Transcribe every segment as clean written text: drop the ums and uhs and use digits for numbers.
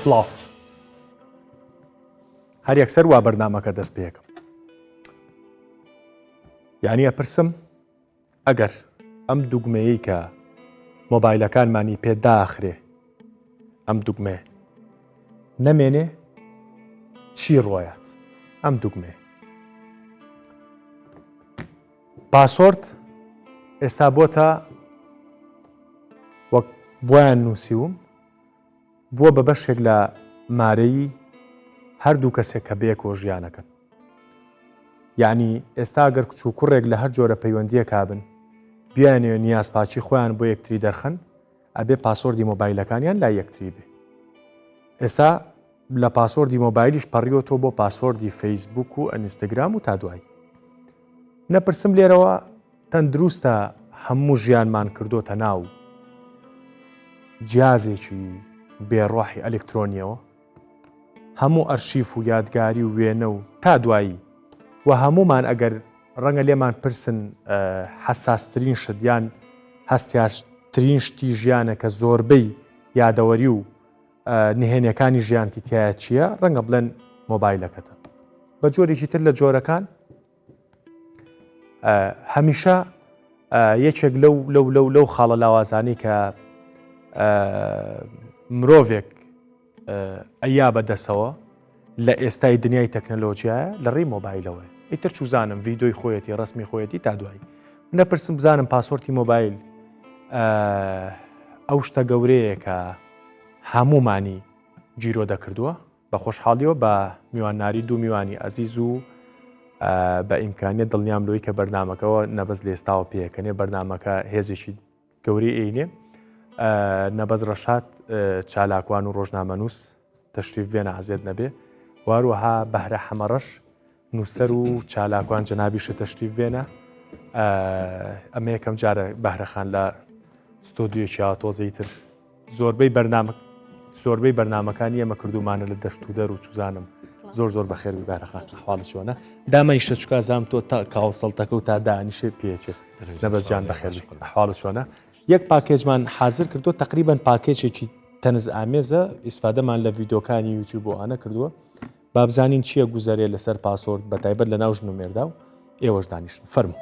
سڵاو هەر یەکسەر وا بەرنامەکە دەست پێکەم یعنی ئەپرسم ئەگەر ئەم دوگمەیەی کە مۆبایلەکانمانی پێداخرێ ئەم دوگمێ نەمێنێ چی ڕۆیات ئەم دوگمێ پاسۆرد ئێستا بۆتە وەک بۆیان نووسیوم بووە بە بەشێک لە مارەی هەردوو کەسێک کە بەیەکەوە ژیانەکەن یعنی ئێستا گەر کچ و کوڕێک لە هەر جۆرە پەیوەندیە کابن بیانێ نیاز پاچی خۆیان بۆ یەکتری دەرخەن ئەبێ پاسۆردی مۆبایلەکانیان لای یەکتری بێ ئێستا لە پاسۆردی مۆبایلیش پەڕیۆتەوە بۆ پاسۆردی فەیسبوک و ئەنستەگرام و تا دوای نەپرسم لێرەوە تەندروستە هەموو ژیانمان کردوتە ناو جیازێکی بێڕۆحی ئەلکترۆنیەوە هەموو ئەرشیف و یادگاری و وێنە و تا دوایی و هەمومان ئەگەر ڕەنگە لێمان پرسن حەساسترین شت یان هەستیارترین شتی ژیانە کە زۆربەی یادەوەری و نهێنیەکانی ژیانتی تایە چییە ڕەنگە بڵێن مۆبایلەکەتە بە جۆرێکی تر لە جۆرەکان هەمیشە یەکێک لەو خاڵە لاوازانی کە مرۆڤێک ئەیا بەدەسەوە لە ئێستای دنیای تەکنەلۆژیایە لە ڕێی مۆبایلەوە ئیتر چوزانم ڤیدۆی خۆیەتی ڕسمی خۆیەتی تا دوایی نەپرسم بزانم پاسۆرتی مۆبایل ئەو شتە گەورەیە کە هەمومانی جیرۆ دەکردووە بە خۆشحاڵیەوە بە میوانناری دوو میوانی عەزیز و بە ئیمکانیت دڵنیام لەوەی کە بەرنمەکەەوە نەبەز لە ئێستاوە پێەکەنێ بەرنمەکە هێزێکی گەوری عینێ نەبەز ڕەشاد چالاکوان و ڕۆژنامەنووس تەشریف بێنە حەزێت نەبێ واروەها بەهرە حەمەڕەش نووسەر و چالاکوان جەنابیشە تەشریف بێنە ئەمە یەکەم جارە بەهرەخان لە ستۆدیۆکی تۆزەی تر زۆربەی بەرنمەکانی ئێمە کردومانە لە دەشت و دەر و چوزانم زۆر بەخێر بارەخان حواڵ چۆنە دامەنیشتە چکە زام تۆ تا کاوسەڵتەکە و تا دانیشێ پێچێت نەبەزجان بەخێر حواڵ چۆنە یەک پاکێجمان حاضر کردو تقریبان پاکێجێکی تەنز ئامێزە ئیسفادەمان لە ڤیدۆکانی یوتیوب بۆ ئانە کردووە بابزانین چییە گوزارێ لەسەر پاسۆرد بە تایبەت لە ناو ژنومێردا و ئێوەش دانیشتن فەرمو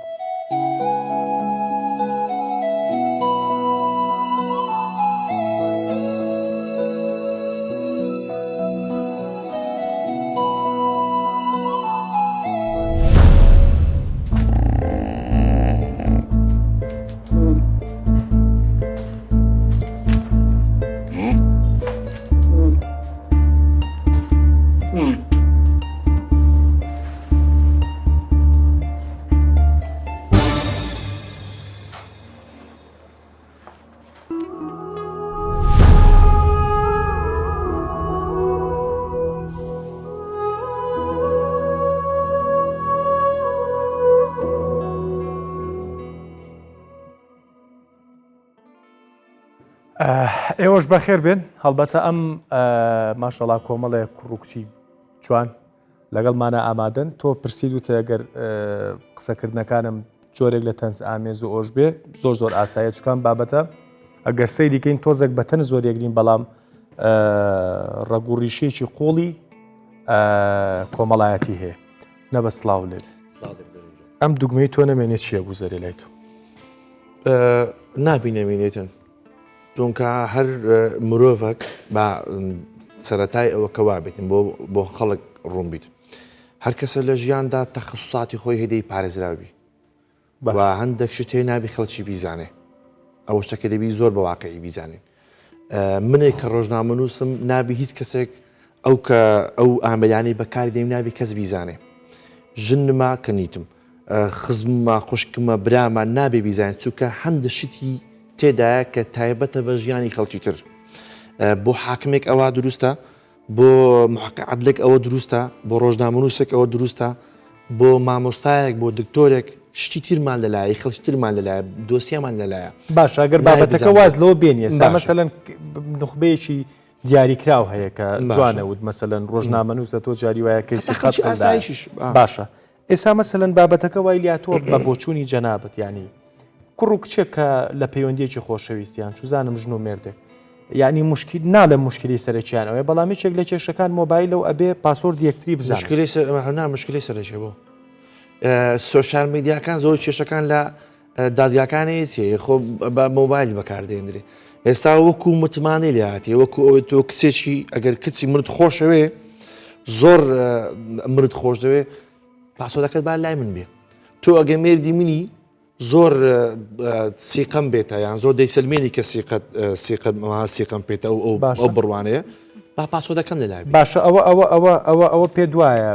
ئێوەش بەخێر بێن هەڵبەتە ئەم ماشەڵا کۆمەڵێ کوڕووکچی جوان لەگەڵمانە ئامادەن تۆ پرسید وتە ئەگەر قسەکردنەکانم جۆرێک لە تەنز ئامێز و ئۆژ بێ زۆر ئاسایە چکان بابەتە ئەگەر سەیریکەین تۆزێک بە تەنز زۆریەگرین بەڵام ڕەگوڕیشێکی قۆڵی کۆمەڵایەتی هەیە نەبە سڵاو لێ ئەم دوگمەی تۆ نەمێنێت چییە گوزەرێ لای تۆ نابینەمێنێتن چونکە هەر مرۆڤک بە سەرەتای ئەوە کەوا بێتن بۆ خەڵک ڕوون بیت هەر کەسە لە ژیاندا تەخەسوساتی خۆی هێدەی پارێزراوی و هەندێک شت هەیە نابی خەڵکی بیزانێ ئەوە شتەکە دەبی زۆر بە واقعی بیزانێن منێک کە ڕۆژنامەنووسم نابی هیچ کەسێک ئەو ئامەلانەی بەکاری دەیم نابی کەس بیزانێ ژنما کە نیتم خزممە خوشکمە برامە نابێ بیزانێت چونکە هەندە شتی تێدایە کە تایبەتە بە ژیانی خەڵکی تر بۆ حاکمێک ئەوە دروستە بۆ محقعەدلێک ئەوە دروستە بۆ ڕۆژنامەنووسێک ئەوە دروستە بۆ مامۆستایەک بۆ دکتۆرێک شتی ترمان لەلایە خەڵکی ترمان لەلایە دۆسیەمان لەلایە باش ئەگەر بابەتەکە واز لەوە بێنیە مەسەلەن نخبەیەکی دیاریکراو هەیە کە جوانەوت مەسەلەن ڕۆژنامەنووسە تۆ جاری وایە کەیسی خەڵکی ئاسایشیش باشە ئێستا مەسەلەن بابەتەکە وای لاتۆ بە بۆچوونی جەنابەت ینی کوڕ و کچێک کە لە پەیوەندیەکی خۆشەویستیان چوزانم ژن و مێردێک یعنی مشکل ناڵێ مشکلی سەرچیان ئەوێ بەڵام هیچێک لە کێشەکان مۆبایل و ئەبێ پاسۆرد یەکتری بزانن. مشکلی سەرچێ بۆ سۆشال میدیاکان زۆر کێشەکان لە دادگاکانی چێ خۆ بە مۆبایل بەکاردێنرێ ئێستا وەکو متمانەی لێ هااتێ وەکو ئەوەی تۆ کچێکی ئەگەر کچی مرد خۆشەوێ زۆر مرد خۆش دەوێ پاسۆدەکەت با لای من بێ تۆ ئەگە مێردی منی زۆر سیقەم بێتە یان زۆر دەیسەلمێنی کە سیقەم پێێتە ئەو بڕوانەیە با پاسۆدەکەم لە لای باشە ئەوە پێ دوایە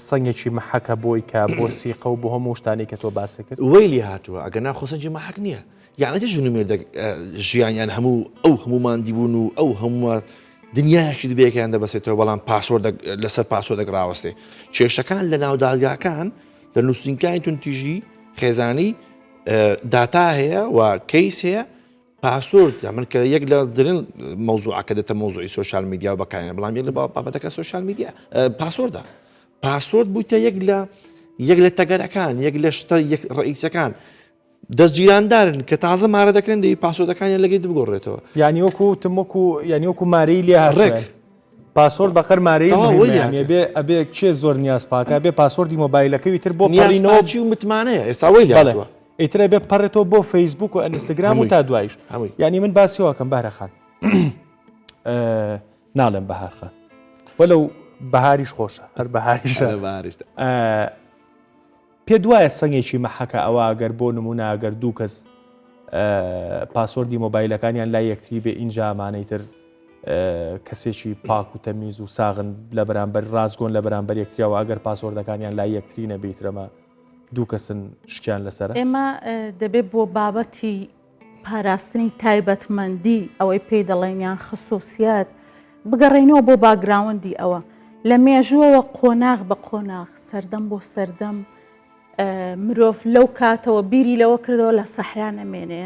سەنگێکی مەحەکە بۆی کە بۆ سیقە و بۆ هەموو شتانی کە تۆ باس کرد وەیلی هاتووە ئەگەر ناخۆسەنجی مەحەک نییە یانەتی ژنومێر ژیانیان هەمومان دیبوون و ئەو هەمووە دنیایەکی دبێکیان دەبەسێتەوە بەڵام پاسۆرد لەسەر پاسۆردەك ڕاوەستێ کێشەکان لە ناو دادگاکان لە نووسینکانی تونتیژی خێزانی داتا هەیە و کەیس هەیە پاسۆرد من کە یەک لە درێن مەوزوعەکە دێتە مەوزوعی سۆشال میدیا و بەکارێنە بەڵام یەک لە بابەتەکە سۆشال میدیا پاسۆردە پاسۆرد بوویتە یەک لە تەگەرەکان یەک لە شتە ڕئیسەکان دەستگیراندارن کە تازە مارە دەکرێن دەی پاسۆردەکانیان لەگەی بگۆڕێتەوە ینی وەکو مارەی لێ هەڕێک پاسۆرد بەقەر مارەی ئەبێ چێ زۆر نیاز پاکە بێ پاسۆردی مۆبایلەکەی تر بۆ پەڕینەوەی و متمانەیە ئێستا وەی لێتوە ئیترە بێ پەڕێتەوە بۆ فەیسبوک و ئەنستاگرام و تا دوایش ینی من باسیەوەکەم بەهرەخان ناڵێم بەهارخان وەلەو بەهاریش خۆشە هەر بەهاریشە پێ دوایە سەنگێکی مەحەکە ئەوە ئەگەر بۆ نمونە ئەگەر دوو کەس پاسۆردی مۆبایلەکانیان لای یەکتری بێ ئینجا ئەمانەیتر کەسێکی پاک و تەمیز و ساغن لە بەرامبەر ڕازگۆن لە بەرامبەر یەکتریەوە ئەگەر پاسۆردەکانیان لای یەکتری نەبێترەمە دوو کەسن شتیان لەسەر ئێمە دەبێت بۆ بابەتی پاراستنی تایبەتمەندی ئەوەی پێی دەڵێنیان خصوصیات بگەڕێنەوە بۆ باگراوندی ئەوە لە مێژووەوە قۆناغ بە قۆناغ سەردەم بۆ سەردەم مرۆڤ لەو کاتەوە بیری لەوە کردەوە لە سەحرا نەمێنێ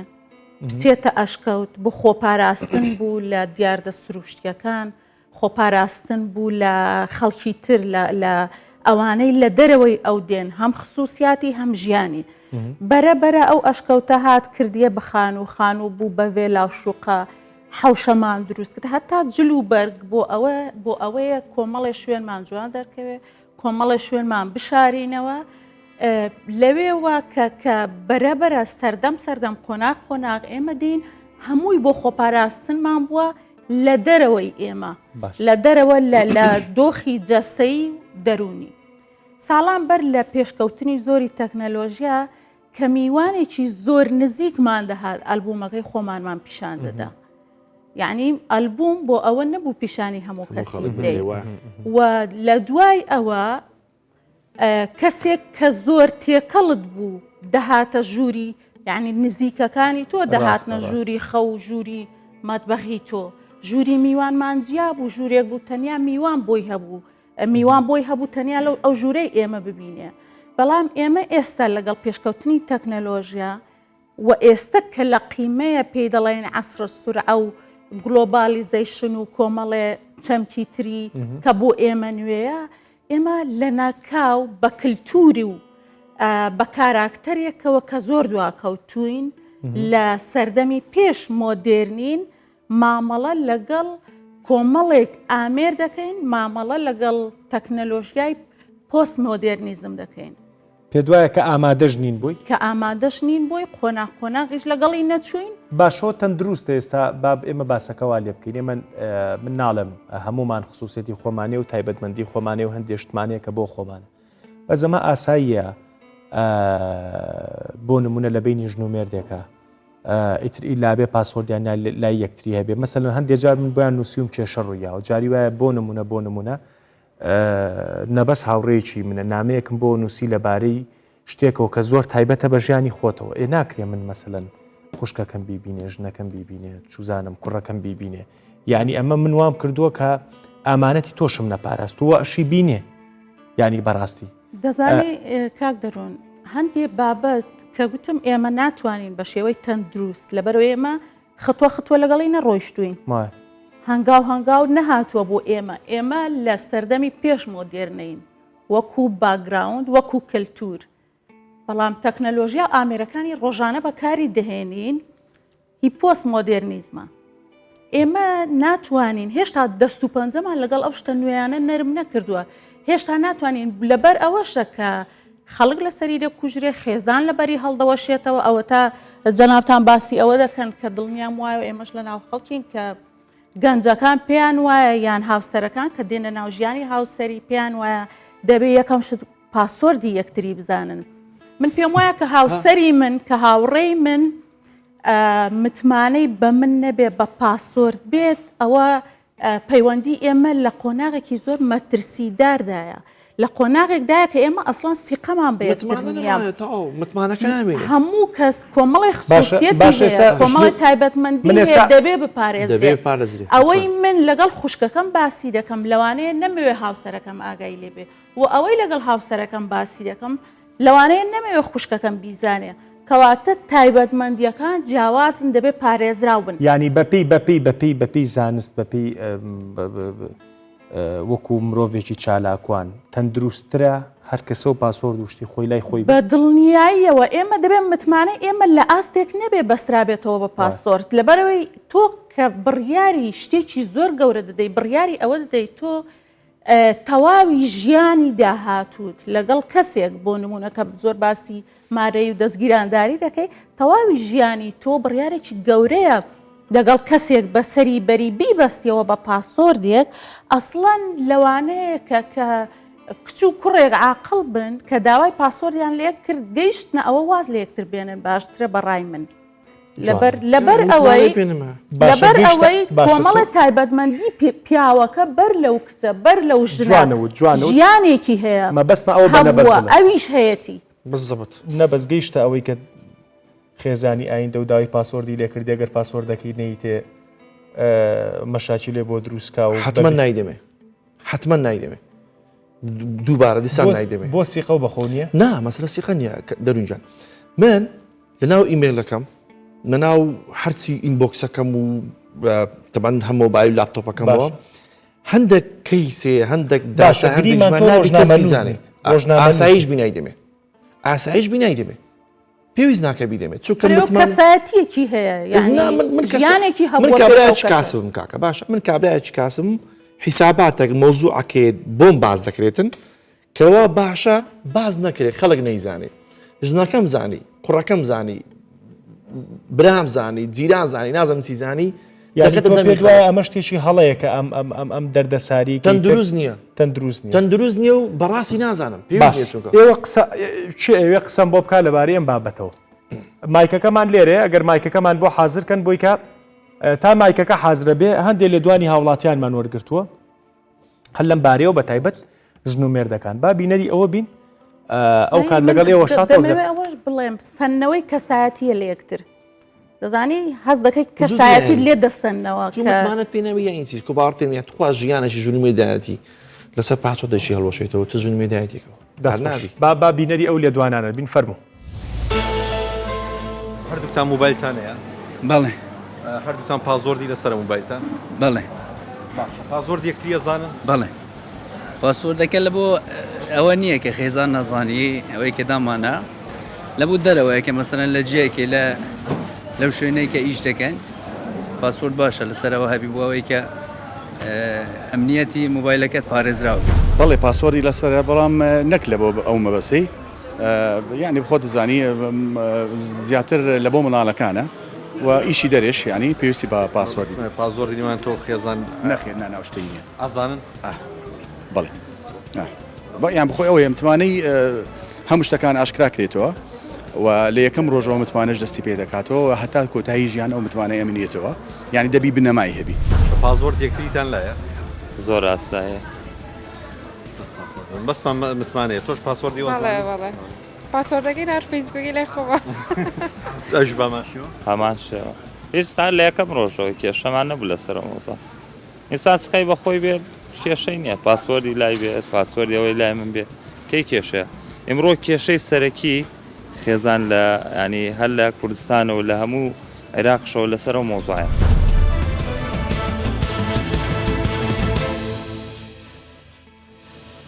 بچێتە ئەشکەوت بۆ خۆپاراستن بوو لە دیاردە سروشتیەکان خۆپاراستن بوو لە خەڵکی تر لە ئەوانەی لە دەرەوەی ئەو دێن هەم خصوصیاتی هەم ژیانی بەرەبەرە ئەو ئەشکەوتە هات کردیە بخان و خان و بوو بەوێ لاوشوقە حوشەمان دروست کرد هەتا جل و بەرگ بۆ ئەوەیە کۆمەڵی شوێنمان جوان دەرکەوێ کۆمەڵی شوێنمان بشارینەوە لەوێوە کە بەرەبەرە سەردەم قۆناغ ئێمە دین هەمووی بۆ خۆپاراستنمان بووە لە دەرەوەی ئێمە لە دەرەوە لە دۆخی جەستەی دەرونی ساڵان بەر لە پێشکەوتنی زۆری تەکنەلۆژیا کە میوانێکی زۆر نزیکمان دەهات ئەلبومەکەی خۆمانمان پیشان دەدا یعنی ئەلبوم بۆ ئەوە نەبوو پیشانی هەموو کەسی بدەیت و لە دوای ئەوە کەسێک کە زۆر تێکەڵت بوو دەهاتە ژووری یعنی نزیکەکانی تۆ دەهاتنە ژووری خەو ژووری مەتبەخی تۆ ژووری میوانمان جیا بوو ژوورێک بوو تەنیا میوان بۆی هەبوو تەنیا لەو ئەو ژوورەی ئێمە ببینێ بەڵام ئێمە ئێستا لەگەڵ پێشکەوتنی تەکنەلۆژیا و ئێستا کە لە قیمەیە پێی دەڵێن عەسرە سورعە و گلۆبالیزەیشن و کۆمەڵێ چەمکی تری کە بۆ ئێمە نوێیە ئێمە لە ناکاو بە کللتوری و بە کاراکتەرێکەوە کە زۆر دواکەوتوین لە سەردەمی پێش مۆدێرنین مامەڵە لەگەڵ کۆمەڵێک ئامێر دەکەین مامەڵە لەگەڵ تەکنەلۆژیای پۆست مۆدێرنیزم دەکەین پێ دوایە کە ئامادەش نین بووی کە ئامادەش نین بۆی قۆناغیش لەگەڵی نەچوین باشەوە تەندروستە ئێستا ئێمە باسەکەوا لێ بکەین من ناڵم هەمومان خصوصێتی خۆمانێ و تایبەتمەندی خۆمانێ و هەندێشتمانەیە کە بۆ خۆمانە بەزەمە ئاساییە بۆ نمونە لە بینی ژن و مێردێکە ئیتر ئیلابێ پاسۆردیان لای یەکتری هەبێ مەسەلەن هەندێک جار من بۆیان نووسیم کێشە ڕوویاوە جاری وایە بۆ نمونە نەبەس هاوڕێیەکی منە نامەیەکم بۆ نووسی لەبارەی شتێکەوە کە زۆر تایبەتە بە ژیانی خۆتەوە ناکرێ من مەسەلەن خوشکەکەم بیبینێ ژنەکەم بیبینێ چوزانم کوڕەکەم بیبینێ یعنی ئەمە من وام کردووە کە ئامانەتی تۆشم نەپاراستووە ئەشی بینێ ینی بەڕاستی دەزانی کاک دەڕۆن هەندێ بابەت کە گوتم ئێمە ناتوانین بە شێوەی تەندروست لەبەرەوە ئێمە خەتووە لەگەڵی نەڕۆیشتوین هەنگاو نەهاتووە بۆ ئێمە لە سەردەمی پێش مۆدێرنین وەکو باگراوند وەکو کللتور بەڵام تەکنەلۆژیا ئامێرەکانی ڕۆژانە بەکاری دەهێنین هی پۆست مۆدێرنیزمە ئێمە ناتوانین هێشتا دەست و پەنجەمان لەگەڵ ئەو شتە نوێیانە نەرم نەکردووە هێشتا ناتوانین لەبەر ئەوەشە کە خەڵک لە سەری دەکوژرێ خێزان لەبەری هەڵدەوەشێتەوە ئەوە تا جەنابتان باسی ئەوە دەکەن کە دڵنیام وایە ئێمەش لە ناو خەڵکین کە گەنجەکان پێیان وایە یان هاوسەرەکان کە دێنە ناوژیانی هاوسەری پێیان وایە دەبێت یەکەم شت پاسۆردی یەکتری بزانن من پێم وایە کە هاوسەری من کە هاوڕێی من متمانەی بە من نەبێ بە پاسۆرد بێت ئەوە پەیوەندی ئێمە لە قۆناغێکی زۆر مەترسیداردایە لە قۆناغێکدایە کە ئێمە ئەسڵان سیقەمان متمانەکە نامێنێ هەموو کەس کۆمەڵی خصوصیەتی کۆمەڵی تایبەتمەندی دەبێ بپارێزرێ ئەوەی من لەگەڵ خوشکەکەم باسی دەکەم لەوانەیە نەمەوێ هاوسەرەکەم ئاگای لێبێ و ئەوەی لەگەڵ هاوسەرەکەم باسی دەکەم لەوانەیە نەمەوێ خوشکەکەم بیزانێ کەواتە تایبەتمەندیەکان جیاوازن دەبێت پارێزراو بن ینی بەپی زانست بەپی وەکو مرۆڤێکی چالاکوان تەندروسترە هەر کەسە و پاسۆرد وشتی خۆی لای خۆی بە دڵنیاییەوە ئێمە دەبێت متمانە ئێمە لە ئاستێک نەبێ بەسترابێتەوە بە پاسۆرد لەبەرەوەی تۆ کە بڕیاری شتێکی زۆر گەورە دەدەی بڕیاری ئەوە دەدەیت تۆ تەواوی ژیانی داهاتوت لەگەڵ کەسێک بۆ نمونونەکە زۆر باسی مارەی و دەستگیرانداری دەکەی تەواوی ژیانی تۆ بڕیارێکی گەورەیە لەگەڵ کەسێک بەسەری بەری بیبەستیەوە بە پاسۆردێک ئەسڵەن لەوانەیە کە کچ و کوڕێک عاقڵ بن کە داوای پاسۆردیان لێک کرد گەیشتنە ئەوە واز لە یەکتر بێنن باشترە بەڕای من لەبەر ئەوەی کۆمەڵە تایبەتمەندی پیاوەکە بەر لەو کچە بەر لەو ژیانێکی هەیە ئەویش هەیەی بزەبت نەبەزگەیشتە ئەوەی کە خێزانی ئاین دەوداوی پاسۆردی لێکردی ئەگەر پاسۆردەکەی نەیتێ مەشاچی لێ بۆ دروستکە و حتمما نایدەمێ حتمما نایدەمێ دووبارە دیسان نایدەمێ بۆ سیقە و بەخۆ نییە نا مەسەلە سیقە نییە دەروونجان من لەناو ئیمێلەکەم لەناو هەرچی ئینبۆکسەکەم و تەبەن هەم مۆبایل و لاپتۆپەکەمەوە هەندێک کەیسێ هەندێک ئاسایش بینایدەمێ ئاسایش بینایدەمێ پێویست ناکە بیدەمێت چونکە کەسایەتیەکی هەیە ژیانێکی من کابراایکی کاسبم کاکە باشە من کابراایکی کاسم حیساباتێک مۆزوعەکەێت بۆم باز دەکرێتن کەەوە باشە باز نەکرێت خەڵک نەیزانێت ژنەکەم زانی کوڕەکەم زانی برام زانی جیران زانی نازەم چیزانی ئەمە شتێکی هەڵەیە کە ئەم دەردەساری تەندروست نییە تەندروست نییە و بەڕاستی نازانم ئێوە قسەم بۆ بکات لەبارەی ئەم بابەتەوە مایکەکەمان لێرێ ئەگەر مایکەکەمان بۆ حازرکەن بۆی کە تا مایکەکە حازرە بێ هەندێک لە دوانی هاوڵاتیانمان وەرگرتووە هەر لەم بارەیەوە بە تایبەت ژن و مێردەکان با بینەری ئەوە بین ئەو کات لەگەڵ ئێوە شات ئەوەش بڵێم سنەوەی کەسایەتیە لە یەکتر دەزانی هەز دەکەی کەسایەتی لێ دەسەنەوە مانت پێ نەوی یان چیز کوبار تێنیە تخوا ژیانێکی ژوونی مێدایەتی لەسەر پاچۆ دەچی هەڵوەشێتەوە تو ژوونی مێدایەتێکەوە با بینەری ئەو لێ دوانانە بین فەرموو هەردووکتان موبایلتانەیە بەڵێ هەردووکتان پازۆردی لەسەر موبایلتان بەڵێ پازۆرد یەکتری ئەزانن بەڵێ پاسۆردەکە لە بۆ ئەوە نییە کە خێزان نەزانی ئەوەی کە دامانە لە بوو دەرەوەی کە مەسەرەن لە جێکی لەو شوێنەی کە ئیش دەکەن پاسۆرد باشە لەسەرەوە هەبی بۆ ئەوەی کە ئەمنیەتی موبایلەکەت پارێزراوە بەڵێ پاسۆری لەسەرە بەڵام نەک لە بۆ ئەو مەبەسی یعنی بخۆ دەزانی زیاتر لە بۆ مناڵەکانە و ئیشی دەرێش ینی پێویستی بە پاسۆردی پازۆردی دیمان تۆ خێزان نەخێن ناوشتەی نیە ئازانن بەڵێ یان بخۆی ئەوەیە متمانەی هەموو شتەکان ئاشکرا کرێتەوە و لە یەکەم ڕۆژەوە متمانەش دەستی پێ دەکاتەوە هەتا کۆتایی ژیان ئەو متمانەی ئەمنیێتەوە ینی دەبی بنەمای هەبی پازۆرد یەکتریتان لایە زۆر ئاسایە بەسمان متمانەیە تۆش پاسۆردی وەڵێ پاسۆردەکەی هەر فەیسبووکی لای خۆوە ئەش بەمان هەمان شێوە هیچ تا لە یەکەم ڕۆژەوە کێشەمان نەبوو لەسەر مۆزە ئینسان سخەی بەخۆی بێت کێشەی نییە پاسپۆردی لای بێت پاسپۆردی ئەوەی لای من بێت کەی کێشەیە ئمڕۆ کێشەی سەرەکی خێزان لە ینی هەر لە کوردستانەوە لە هەموو عێراقشەوە لەسەر ئەو مۆزوعە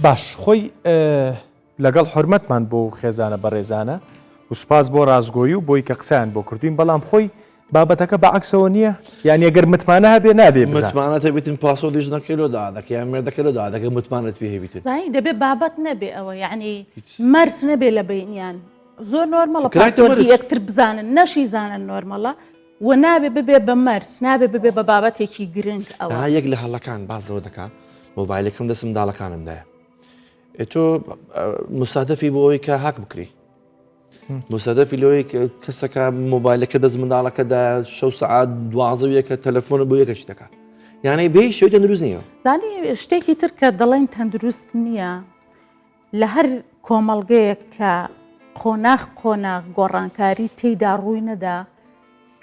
باش خۆی لەگەڵ حرمەتمان بۆ خێزانە بەڕێزانە و سوپاس بۆ ڕازگۆیی و بۆی کە قسەیان بۆ کردوین بەڵام خۆی بابەتەکە بەعکسەوە نییە یعنی ئەگەر متمانە هەبێ نابێ متمانەتە بێتن پاسۆ دیژنەکەلۆدا دەکە یان مێردەکەلۆدا دەکە متمانەت پێ هەبیتن زانی دەبێت بابەت نەبێ ئەوە یعنی مەرج نەبێ لە بینیان زۆر نۆرمەڵە پاسۆردی یەکتر بزانن نەشی زانن نۆرمەڵە و نابێ ببێ بە مەرج نابێ ببێ بە بابەتێکی گرنگ ئەوە یەک لە هەڵەکان بازەوە دەکات مۆبایلەکەم دەسم منداڵەکانمدایە تۆ مستادەفی بۆ ئەوەی کە هاک بکری مستادەفی لەوەی کەسەکە مۆبایلەکە دەست منداڵەکەدا 6 سعات دوازەویەکە تەلەفۆنە بۆ یەکەش دەکات یانەی بێ شێوی تەندروست نییە زانی شتێکی تر کە دەڵێن تەندروست نییە لە هەر کۆمەڵگەیەک کە قۆناغ گۆڕانکاری تێیدا ڕووی نەدا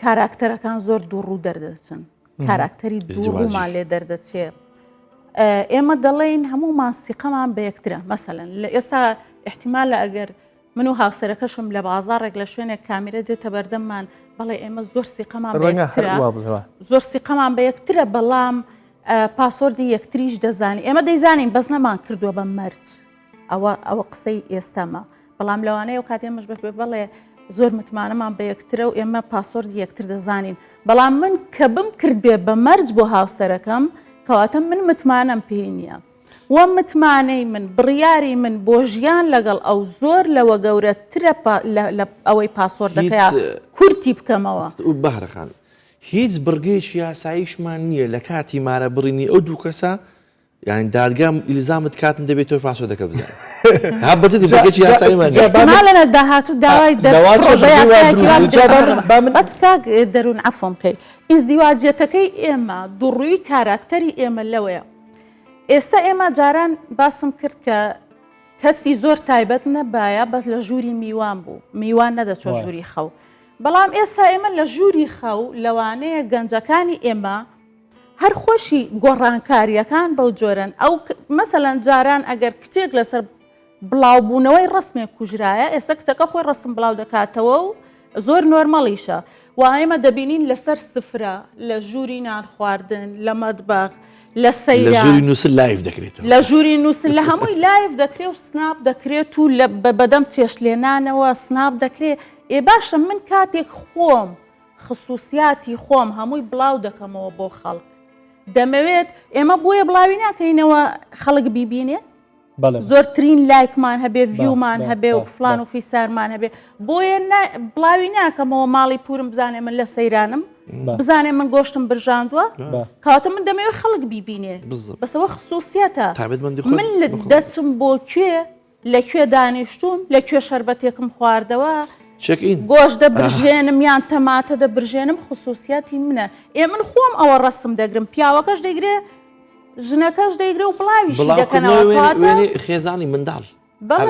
کاراکتەرەکان زۆر دووڕوو دەردەچن کاراکتەری دووڕوومان لێ دەردەچێت ئێمە دەڵێن هەموو سیقەمان بە یەکترە مەسەلەن لە ئێستا احتیمال لە ئەگەر من و هاوسەرەکەشم لە بازاڕێک لە شوێنێک کامیرە دێتە بەردەممان بەڵێ ئێمە زۆر سیقەمان زۆر سیقەمان بە یەکترە بەڵام پاسۆردی یەکتریش دەزانی ئێمە دەیزانین بەس نەمان کردووە بە مەرج ئەوە قسەی ئێستامە بەڵام لەوانەیە و کاتێمەش بێ بەڵێ زۆر متمانەمان بە یەکترە و ئێمە پاسۆردی یەکتر دەزانین بەڵام من کە بم کرد بێ بە مەرج بۆ هاوسەرەکەم کەواتە من متمانەم پێ نییە وە متمانەی من بڕیاری من بۆ ژیان لەگەڵ ئەو زۆر لەوە گەورەترە لە ئەوەی پاسۆردەکەیە کورتی بکەمەوە و بەهرەخان هیچ بڕگەیەکی یاساییشمان نییە لە کاتی مارە بڕینی ئەو دوو کەسە یان دادگام ئیلزامت کاتم دەبێت تۆ پاسۆردەکە بزانێت ها بەجدی بەگەی یاساییمان لە داهاتوو داوای بەس کاک دەروون عەفۆم بکەی ئیزدیواجەتەکەی ئێمە دووڕووی کاراکتەری ئێمە لەوەیە ئێستا ئێمە جاران باسم کرد کە کەسی زۆر تایبەت نەبایە بەس لە ژووری میوان بوو میوان نەدەچۆ ژووری خەو بەڵام ئێستا ئێمە لە ژووری خەو لەوانەیە گەنجەکانی ئێمە هەر خۆشی گۆڕانکاریەکان بەو جۆرن ئەو مەسەلەن جاران ئەگەر کچێک لەسەر بڵاوبوونەوەی ڕسمێک کوژرایە ئێستا کچەکە خۆی ڕسم بڵاو دەکاتەوە و زۆر نۆرمەڵیشە و ئێمە دەبینین لەسەر سفرە لە ژووری نان خواردن لە مەتبەخ لە سەیران ژووری نووسن لایف دەکرێتەوە لە ژووری نووسن لە هەمووی لایف دەکرێت و سناپ دەکرێت و بەدەم چێشلێنانەوە سناپ دەکرێت باشە من کاتێک خۆم خصوصیاتی خۆم هەمووی بڵاو دەکەمەوە بۆ خەڵک دەمەوێت ئێمە بۆیە بڵاوی ناکەینەوە خەڵک بیبینێ زۆرترین لایکمان هەبێ ڤیومان هەبێ و فلان و فیسارمان هەبێ بۆیە بڵاوی ناکەمەوە ماڵی پورم بزانێ من لە سەیرانم بزانێ من گۆشتم برژاندووە کاتە من دەمەوێت خەڵک بیبینێ بەسەوە خصوصیاتە من دەچم بۆ کوێ لەکوێ دانیشتوم لەکوێ شەربەتێکم خواردەوە گۆش دەبرژێنم یان تەماتە دەبرژێنم خصوصیاتی منە من خۆم ئەوە ڕسم دەگرم پیاوەکەش دەیگرێ ژنەکەش دەیگرێ و بڵاویشی دەکەنەوە خێزانی منداڵ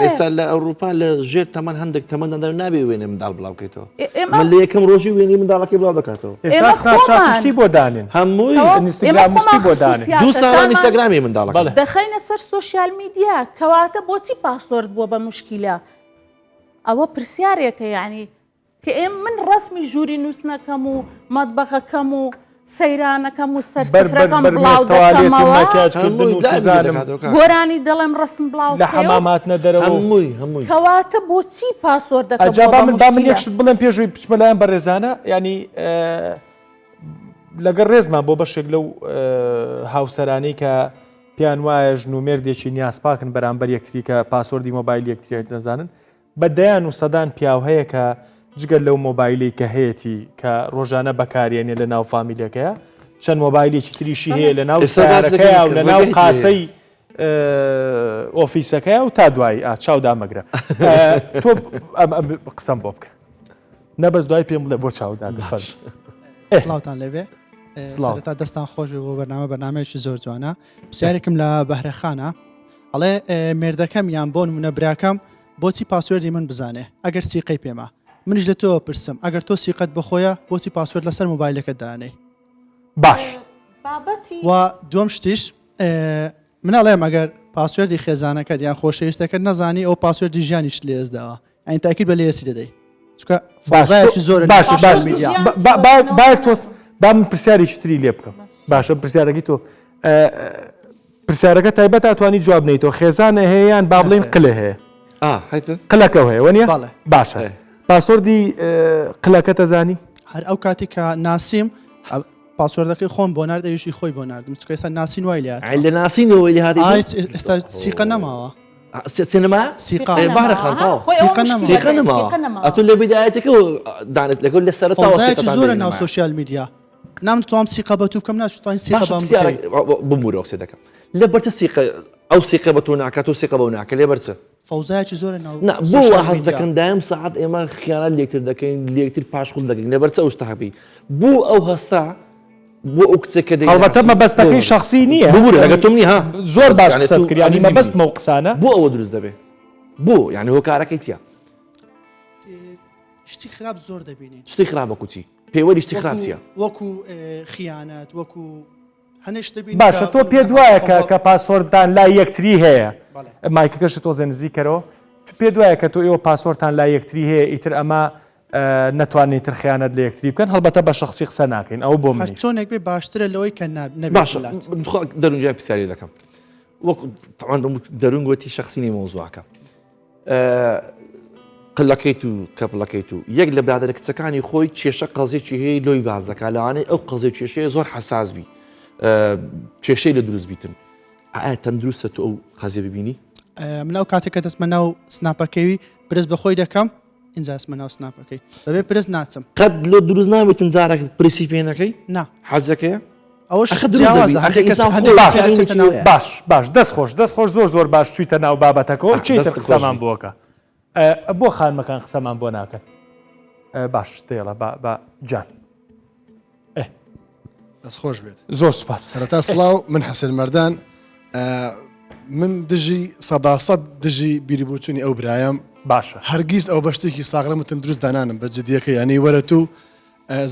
ئێستا لە ئەوروپا لە ژێر تەمەەن هەندێک تەمەندە نابێ وێنێ منداڵ بڵاوکەیتەوە من لە یەکەم ڕۆژی وێنی منداڵەکەی بڵاو دەکاتەوە ئێستا بۆ دانێن هەمووی بۆ دانێن 2 ساڵان ئینستاگرامی منداڵەکە دەخەینە سەر سۆشیال میدیا کەواتە بۆچی پاسۆرد بووە بە مشکیلە ئەوە پرسیارێکە یعنی کە من ڕسمی ژووری نووسنەکەم و مەتبەخەکەم و سەیرانەکەم و سەرسفرەکەم بڵاو دەکەمەوە گۆرانی دەڵێم ڕسم بڵاو لە حەمامات نەدەرەوە هەمووی کەواتە بۆچی پاسۆردەکە با من یەکشت بڵێم پێشووی بچمەلایەن بەڕێزانە ینی لەگەڵ ڕێزمان بۆ بەشێک لەو هاوسەرانەی کە پیان وایە ژن و مێردێکی نیازپاکن بەرامبەر یەکتری کە پاسۆردی مۆبایل یەکتری دەزانن بەدەیان و سەدان پیاو هەیە کە جگەل لەو مۆبایلی کە هەیەی کە ڕۆژانە بەکارێنێ لە ناو فامیلەکەیە چەند مۆبایلێکی تریشی هەیە لە ناو سەرەکەیە و لە ناو قاسەی ئۆفیسەکەیە و تا دوای چاو دامەگرە تۆ قسەم بۆ بکە نەبەس دوای پێم بڵێ بۆ چاودا دەفەر سڵاوتان لەوێ سەرەتا دەستان خۆش بۆ بەرنامەیەکی زۆر جوانە پرسیارێکم لە بەهرەخانە ئەڵێ مێردەکەم یان بۆ نمونە براکەم بۆچی پاسوێردی من بزانێ ئەگەر سیقەی پێمە منیش لە تۆ پرسم ئەگەر تۆ سیقەت بخۆیە بۆچی پاسوێرد لەسەر مۆبایلەکە دانەی باش و دووەم شتیش مناڵێم ئەگەر پاسوێردی خێزانەکەت یان خۆشەویستەکەت نەزانی ئەو پاسوێردی ژیانیش لێزداوە ئەین تاکید بە لێسی دەدەی چکە فازایەکی زۆر با من پرسیارێکی تری لێ بکەم باشە پرسیارەکەی تۆ پرسیارەکە تایبەت ئەتوانی جواب نەیتەوە خێزانە هەیەیان با بڵێن قلە هەیە قلەکە هەیە وەنیە باشە پاسۆردی قلەکە دەزانی هەر ئەو کاتی کە ناسیم پاسوەردەکەی خۆم بۆ نردەویشی خۆی بۆ نردم چکە ئێستا ناسین وای لات لە ناسینەوەی لە هاتی ئێستا سیقە نەماوە سینما سیقا بارە خەڵتاوە سیقە نەما ئەتون لە بدایەتەکە دانت لەگەڵ لە فەوزایەکی زۆرە ناو سوۆسیال میدیا نامتوانم سیقە بە تو بکەم ناتوانین سیقە بەم بمورەوە قسە دەکەم لە بەرچە سیقە ئەو سیقە بە تۆ ناکات و سیقە بەو ناکە لێ بەرچە فەوزایەکی زۆرە ناو بۆ حەز دەکەن دایم ساعت ئێمە خیانەت لێکتر دەکەین لێکتر پاشخۆڵ دەکەین لە بەرچە ئەوستابی بۆ ئەو هەستا بۆ ئەو کچەکە دەی هەڵبەتە مەبەستەکەی شخصی نییە ببوورە لەگە تۆم ها زۆر باش قسەت کردیانی مەبەستمە و قسانە بۆ ئەوە دروست دەبێ بۆ یعنی هۆکارەکەی چیە شتی خراپ زۆر دەبینین شتی خراپە کوچی پێوەری شتی خراپ چیە وەکو خیانەت وەکو هەنێشت دەبین باشە تۆ پێ دوایە کە پاسۆردان لای یەکتری هەیە مایکەکەشت تۆ زێنزی کەرەوە پێ دوایە کە تۆ ئێوە پاسۆرتان لای یەکتری هەیە ئیتر ئەمە نەتوانێت تر خیانەت لە یەکتری بکەن هەڵبەتە بە شخصی قسە ناکەین ئەو بۆ من چۆنێک بێ باشترە لەوەی کە باشە دەرونجای پرسیاری دەکەم وەکو دەرون گوتی شخصینی مۆزوعەکە قلەکەیت و کەپڵەکەیت و یەک لە برادرە کچەکانی خۆی کێشە قەزێکی هەیە لۆی باز دەکات لەوانەیە ئەو قەزێ کێشەیە زۆر حساس بی کێشەی لە دروست بیتن ئایا تەندروستە تو ئەو قەزێ ببینی مناو کاتێککە دەستمە ناو سناپەکەوی برس بەخۆی دەکەم اینجا اسمە ناو سناپەکەی دەبێت پرس ناچم قەت لۆ دروست نابێتن جارێک پرسی پێ نەکەی نا حەزەکەیە ئەوش باش دەست خۆش زۆر باش چیتە ناو بابەتەکەەوە چیتر قسەمان بۆکە بۆ خانمەکان قسەمان بۆ ناکەن باش دێڵە بە جان دەست خۆش بێت زۆر سپاس سەرەتا سڵاو من حەسن مەردان من دژی سەداسەد دژی بیریبووچوونی ئەو برایم باشە هەرگیز ئەو بەشتێکی ساغرم و تەندروست دانانم بە جدیەکە یعنی وەرە تو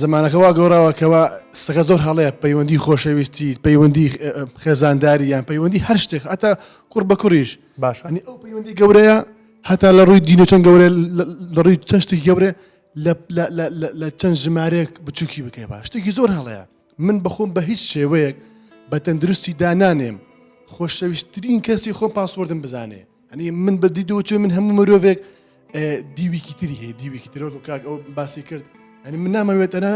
زمانەکەوا گەوراوەکەەوە سەکە زۆر هەڵەیە پەیوەندی خۆشەویستی پەیوەندی خێزانداری یان پەیوەندی هەر شتێک هەتا کوڕ بە کوڕیش باشنی ئەو پەیوەندی گەورەیە هەتا لە ڕووی دینە چەند گەورە لە ڕووی چەند شتێکی گەورە لە چەند ژمارەیەک بچووکی بکەی باش شتێکی زۆر هەڵەیە من بەخۆم بە هیچ شێوەیەک بە تەندروستی دانانێم خۆشەویستترین کەسی خۆم پاسوەردم بزانێ هەنی من بە دیدەوەچێ من هەموو مرۆڤێک دیویکی تری هەیە دیویکی ترۆ کاک ئەو باسی کرد ئەنی من نامەوێت ئەنا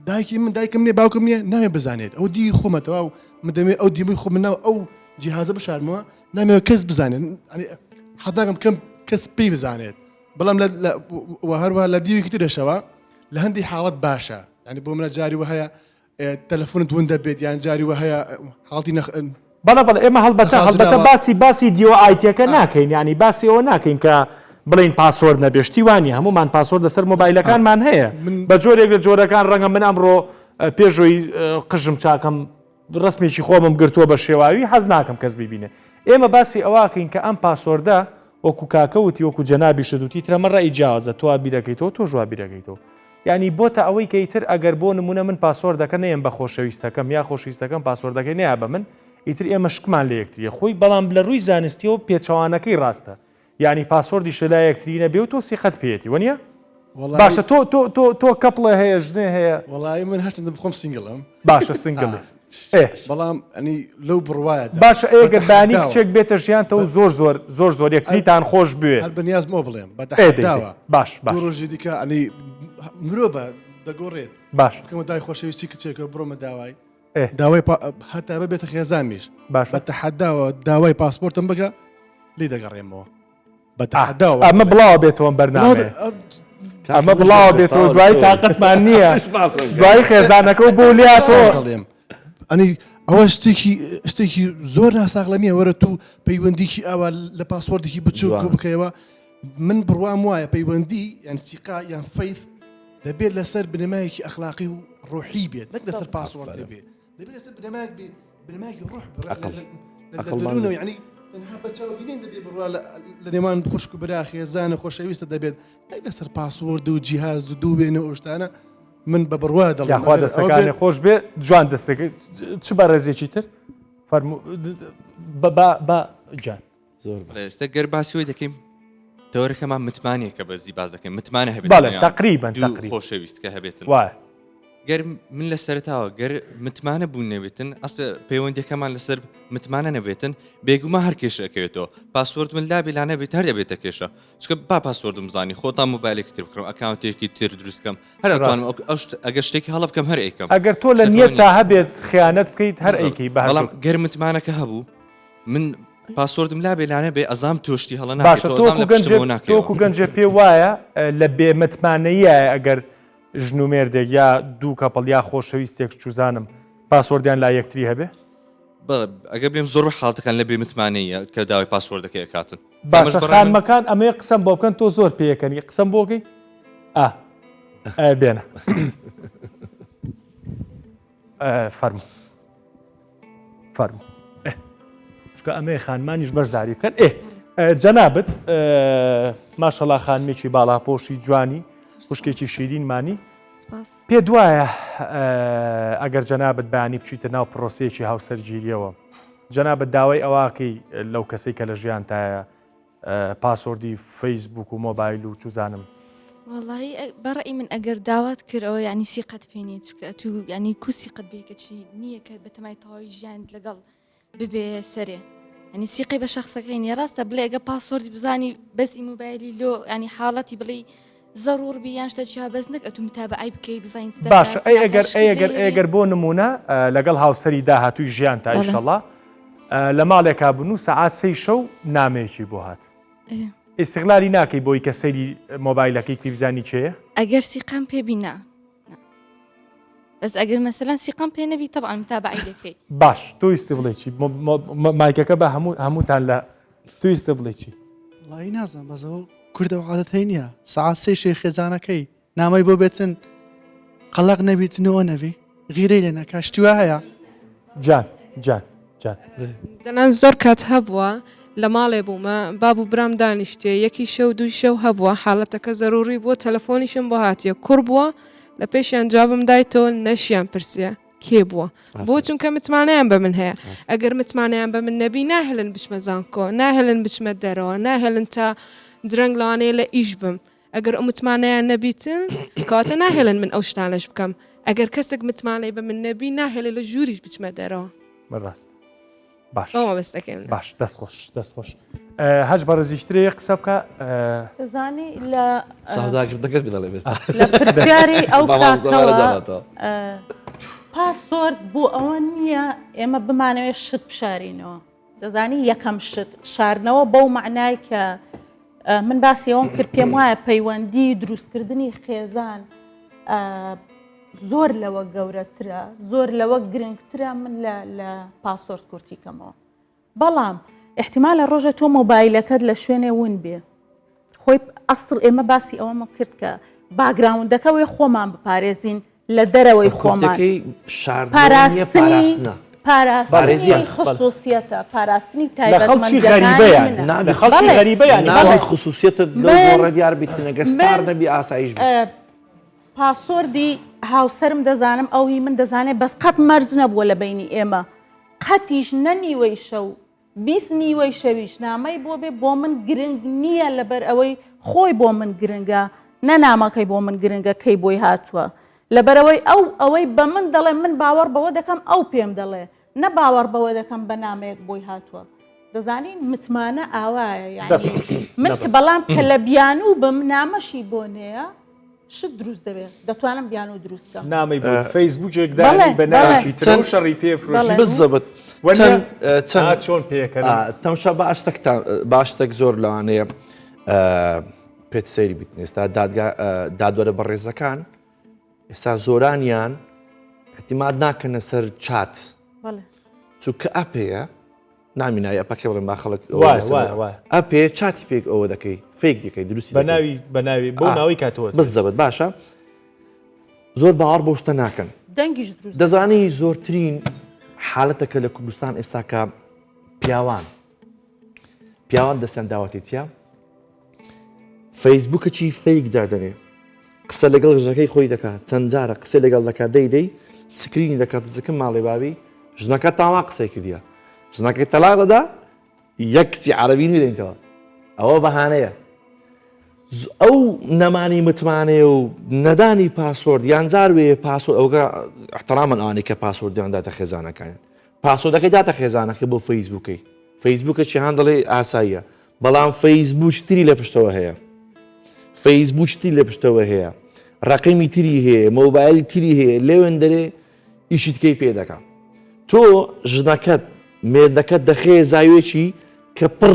دایکی من دایکم نیە باوکم نییە نامێ بزانێت ئەو دی خۆمەتەوە و من دەمێت ئەو دیمەی خۆ من ناو ئەو جیهازە بشارمەوە نامەوێت کەس بزانێت حەداقم کەم کەس پێی بزانێت بەڵام هەروە لە دیویکی ترشەوە لە هەندی حاڵەت باشە ینی بۆ منە جاری وە هەیە تەلەفۆنت ون دەبێت یان جاری وە هەیە حاڵی بەڵە ئێمە هەڵبەتە باسی دیۆ ئایتیەکە ناکەین ینی باسی ئەوە ناکەین کە بڵین پاسۆرد نەبێشتیوانی هەمومان پاسۆرد لەسەر مۆبایلەکانمان هەیە بە جۆرێک لە جۆرەکان ڕەنگە من ئەمڕۆ پێشۆی قژم چاکەم ڕسمێکی خۆمم گرتووە بە شێواوی حەز ناکەم کەس ببینێ ئێمە باسی ئەوواکەین کە ئەم پاسۆردە وەکو کاکەوتی وەکو جەنابی شدوتی ترە مە ڕای جیاوازە تۆ بیرەکەیتەوە تۆ ژوا بیرەکەیتەوە ینی بۆتە ئەوەی کەیتر ئەگەر بۆ نمونە من پاسۆردەکە نەیەم بە خۆشەویستەکەم یا خۆشویستەکەم پاسۆردەکەی نیا بە من ئیتر ئێمە شکمان لە یەکتریە خۆی بەڵام لە ڕووی زانستیەوە پێچەوانەکەی ڕاستە ینی پاسۆردی شلای یەکتری نەبێ و تۆ سیقەت پێێتی وەنیە باشە تۆ کەپڵە هەیە ژنێ هەیە وڵی من هەرچەندە بخۆم سنگڵم باشە سنگڵ بەڵام ئەنی لەو بڕواایە باشە ئێگەر بانی کچێک بێتە ژیانتەوە زۆر یەکتریتان خۆش بوێ هەر بەنیازمەوە بڵێم بەداوە باش ڕۆژی دیکە ئەنی مرۆڤە دەگۆڕێت باش بکەمە دای خۆشەویستی کچێکە بڕۆمە داوای هەتا بێتە خێزانمیش بە تەحەداوە داوای پاسپۆرتم بگە لی دەگەڕێمەوە بە تەحەداوە ئەمە بڵاو بێتەوە بەرنامە ئەمە بڵاو بێتەوە دوای تااقەتمان نییە دوای خێزانەکە و بۆ لیاڵێم ئەنی ئەوە شتێکی زۆر ناساغڵەمیە وەرە تو پەیوەندیکی ئاوا لە پاسپۆرتێکی بچوو بکەیەوە من بڕوام وایە پەیوەندی یان سیقا یان فەیث دەبێت لەسەر بنەمایەکی ئەخلاقی و ڕۆحی بێت نەک لەسەر پاسوەرد دەبێت دەبێت لەسەر بنەمایەکی ڕۆح دەرونەوە یعنی تەنها بەچاوبینێن دەبێت بڕوا لە نێوان خوشک و برا خێزانە خۆشەویستە دەبێت نەک لەسەر پاسوەرد و جیهاز و دوو بێنە ئەوشتانە من بە بڕوا دەڵێم یاخوا دەستەکانی خۆش بێ جوان دەستەکەی چ بە ڕێزێکی تر جان زۆر ئێستا گەر باسیۆی دەکەیم تەوەرەکەمان متمانەیە کە بەزی باز دەکەین متمانە هەبێت بەڵێ تقریبا خۆشەویست کە هەبێتن وایە گەر من لە سەرتاوە گەر متمانە بوون نەبێتن ئەس پەیوەندیەکەمان لەسەر متمانە نەبێتن بێگوما هەر کێشەکەوێتەوە پاسوەرد من لا بێلانە بێت هەر دەبێتە کێشە چکە با پاسوەردم زانی خۆتان موبایلێکی تر بکڕم ئەکاونتێکی تر دروستکەم هەر ئەتوانم ئەگەر شتێکی هەڵە بکەم هەر ئەیکەم ئەگەر تۆ لە نیەت تا هەبێت خیانەت بکەیت هەر ئەیکەی بەڵام گەر متمانەکە هەبوو من پاسوەردم لا بێلانە بێ ئەزام تۆشتی هەڵە باشە تۆکو گەنجە پێ وایە لە بێمەتمانەیە ئەگەر ژن و مێردێک یا دوو کەپڵ یا خۆشەویستێک چوزانم پاسوەردیان لا یەکتری هەبێ ئەگە بێم زۆر حاڵتەکان لە بێمتمانەیە کە داوای پاسوەردەکەی ئەکاتن باشە خانمەکان ئەمەیە قسەم بۆ بکەن تۆ زۆر پێیەکەنی قسەم بۆکەی بێنە فەرموو چکە ئەمەیە خانمانیش بەشداری بکەن جەنابەت ماشەڵا خانمێکی باڵاپۆشی جوانی خوشکێکی شیرینمانی پێ دوایە ئەگەر جەنابەت بەیانی بچیتە ناو پرۆسەیەکی هاوسەرگیریەوە جەنابەت داوای ئەواکەی لەو کەسێک کە لە ژیان تایە پاسوەردی فەیسبوک و مۆبایل و چوزانم وڵی بەڕی من ئەگەر داوات کردەوە ینی سیقەت پێێت تو ینی کوسیقەت بێکە چی نییە کە بەتەمای تەواوی ژیان لەگەڵ ببێ سەرێ ینی سیقی بە شخصەکەی نیێڕاستە بڵێ ئەگە پاسوەردی بزانی بەسی موبایلی لۆ ینی حاڵەتی بڵێ زەڕور بیانشتە چیا بەس نەک ئەتو متابعی بکەی بزین باش ئەگەر بۆ نمونە لەگەڵ هاوسەری داهاتووی ژیان تا ئیشەڵا لە ماڵێکا بوون و سەعات 3 شەو نامەیەکی بۆ هات ئێستیغلاری ناکەی بۆی کە سەیری مۆبایلەکەی کلیبزانی چێە ئەگەر سیقام پێبینا بەس ئەگەر مەسەلەن سیقام پێ نەبی تەبعا متابعی دەکەی باش تۆ ویستی بڵێ چی مایکەکە بە هەمووتان لە تو ویستە بڵێ چی وڵی نازانم بەزەوە کوردەوە عادەتەی نییە سەعات 3 شەی خێزانەکەی نامەی بۆ بێتن قەڵق نەبیتنەوە نەوی غیرەی لێ نەکا شتیوا هەیە جان دەنان زۆر کات هەبووە لە ماڵێ بوومە بابوو برام دانیشتێ یەکی شەو دوی شەو هەبووە حاڵەتەکە زەروری بۆ تەلەفۆنیشم بۆ هاتیە کوڕ بووە لە پێشیان جوابم دایتەوە نەشیان پرسیە کێ بووە بۆ چونکە متمانەیان بە من هەیە ئەگەر متمانیان بە من نەبی ناهێلن بچمە زانکۆ ناهێلن بچمە دەرەوە ناهێلن تا درەنگ لەوانەیە لە ئیش بم ئەگەر ئەو متمانەیان نەبیتن کاتە ناهێلن من ئەو شتانەش بکەم ئەگەر کەسێک متمانەی بە من نەبی ناهێلێ لە ژووریش بچمە دەرەوە بەڕاست باش بەستەکەم باش دەستخۆش هەش بەڕێزیشترێ قسە بکە دەزانی لە سەوداگردەکەت بدەڵێ بێستا لە پرسیاری ئەو کاتەوە پاسۆرد بۆ ئەوە نییە ئێمە بمانەوێت شت بشارینەوە دەزانی یەکەم شت شاردنەوە بەو معنای کە من باسی ئەوم کرد پێم وایە پەیوەندی دروستکردنی خێزان زۆر لەوە گەورەترە زۆر لەوە گرنگترە من لە پاسۆرد کورتیکەمەوە بەڵام احتیمالە ڕۆژە تۆ مۆبایلەکەت لە شوێنێ ون بێ خۆی ئەسڵ ئێمە باسی ئەوەمە کرد کە باگراوندەکەوەی خۆمان بپارێزین لە دەرەوەی خۆمان پاراستنی خصوصیەتە پاراستنی تایبەتمەندی غەریبەیان خصوصیەتە لەوڕە دیار بیتنەگە ستار نەبی ئاسایش پاسۆردی هاوسرم دەزانم ئەوی من دەزانێت بەس قەت مەرج نەبووە لە بینی ئێمە قەتیش نەنیوەی شەو 20 نیوەی شەویش نامەی بۆ بێ بۆ من گرنگ نییە لەبەر ئەوەی خۆی بۆ من گرنگە نەنامەکەی بۆ من گرنگە کەی بۆی هاتووە لەبەرەوەی ئەوەی بە من دەڵێ من باوەڕ بەوە دەکەم ئەو پێم دەڵێ نە باوەڕ بەوە دەکەم بە نامەیەک بۆی هاتووە دەزانین متمانە ئاوایە یعنی من کە بەڵام کە لە بیان و بم نامەشی بۆ نەیە شت دروست دەبێت دەتوانم بیان و دروستکەم نامی بۆ فەیسبووکێک دانی بە ناوی تر و شەڕی پێفرۆشی بزەبت چەند چۆن پێکەن تەمشا باشتێک زۆر لەوانەیە پێت سەیری بیتن ئێستا دادوەرە بەڕێزەکان ئێستا زۆرانیان احتیمال ناکەنە سەر چات چونکە ئەپەیە نامینای ئەپەکە بڵێن با خەڵک ئەپێ چاتی پێک ئەوە دەکەی فێک دەکەی دروستی بەناوی بۆ ناوی کاتەوە بزەبت باشە زۆر باوەڕ بۆ شتە ناکەن دەزانی زۆرترین حالەتەکە لە کوردستان ئێستا کە پیاوان دەستیان داواتی چیا فەیسبووکەکی فەیک دادەنێ قسە لەگەڵ ژنەکەی خۆی دەکات چەند جارە قسە لەگەڵ دەکات دەی سکرینی دەکات زەکەم ماڵێ باوی ژنەکە تاوا قسەی کردیە ژنەکەی تەلاق دەدا یەک کچی عەرەبی نوێدەینەوە ئەوە بەهانەیە ئەو نەمانی متمانێ و نەدانی پاسۆرد یانجار وێ پاسۆرد ئەوگە احترامان ئانی کە پاسۆردیانداتە خێزانەکان پاسۆردەکەی داتە خێزانەکە بۆ فەیسبووکەی فەیسبووکە چی هەان دەڵێ ئاساییە بەڵام فەیسبوو تری لە پشتەوە هەیە فەیسبوو تری لە پشتەوە هەیە ڕقیمی تری هەیە مۆبایلی تری هەیە لێوێن دەرێ ئیشی تکەی پێ دەکە تۆ ژنەکەت مێردەکەت دەخێ زاوێکی کە پڕ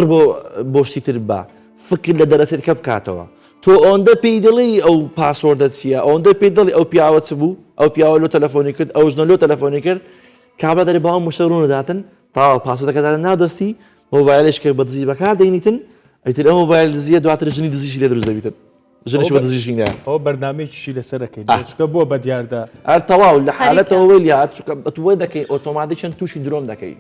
بۆ شتیتر بە فکر لە دەرەچێت کە بکاتەوە تۆ ئەوەندە پێی دەڵی ئەو پاسۆردە چییە ئەوەندە پێی دەڵی ئەو پیاوە چ بوو ئەو پیاوە لۆ تەلەفۆنی کرد ئەو ژنە لۆ تەلەفۆنی کرد کابرا دەرێ باوە مشتە ڕوونەداتن تاوە پاسۆردەکەدارە ناودەستی مۆبایلش کە بە دزی بەکار دەینیتن ئەیتر ئەو مۆبایل دزیە دواتر ژنی دزیشی لێ دروست دەبیتن ژنیش بە دزیشی نیە ئەو بەرنامەیەکیشی لەسەرەکەی چکە بۆ بە دیاردا هەر تەواو لە حالەتەوە وێلیا چکە دەکەی ئۆتۆماتی چەند تووشی درۆم دەکەی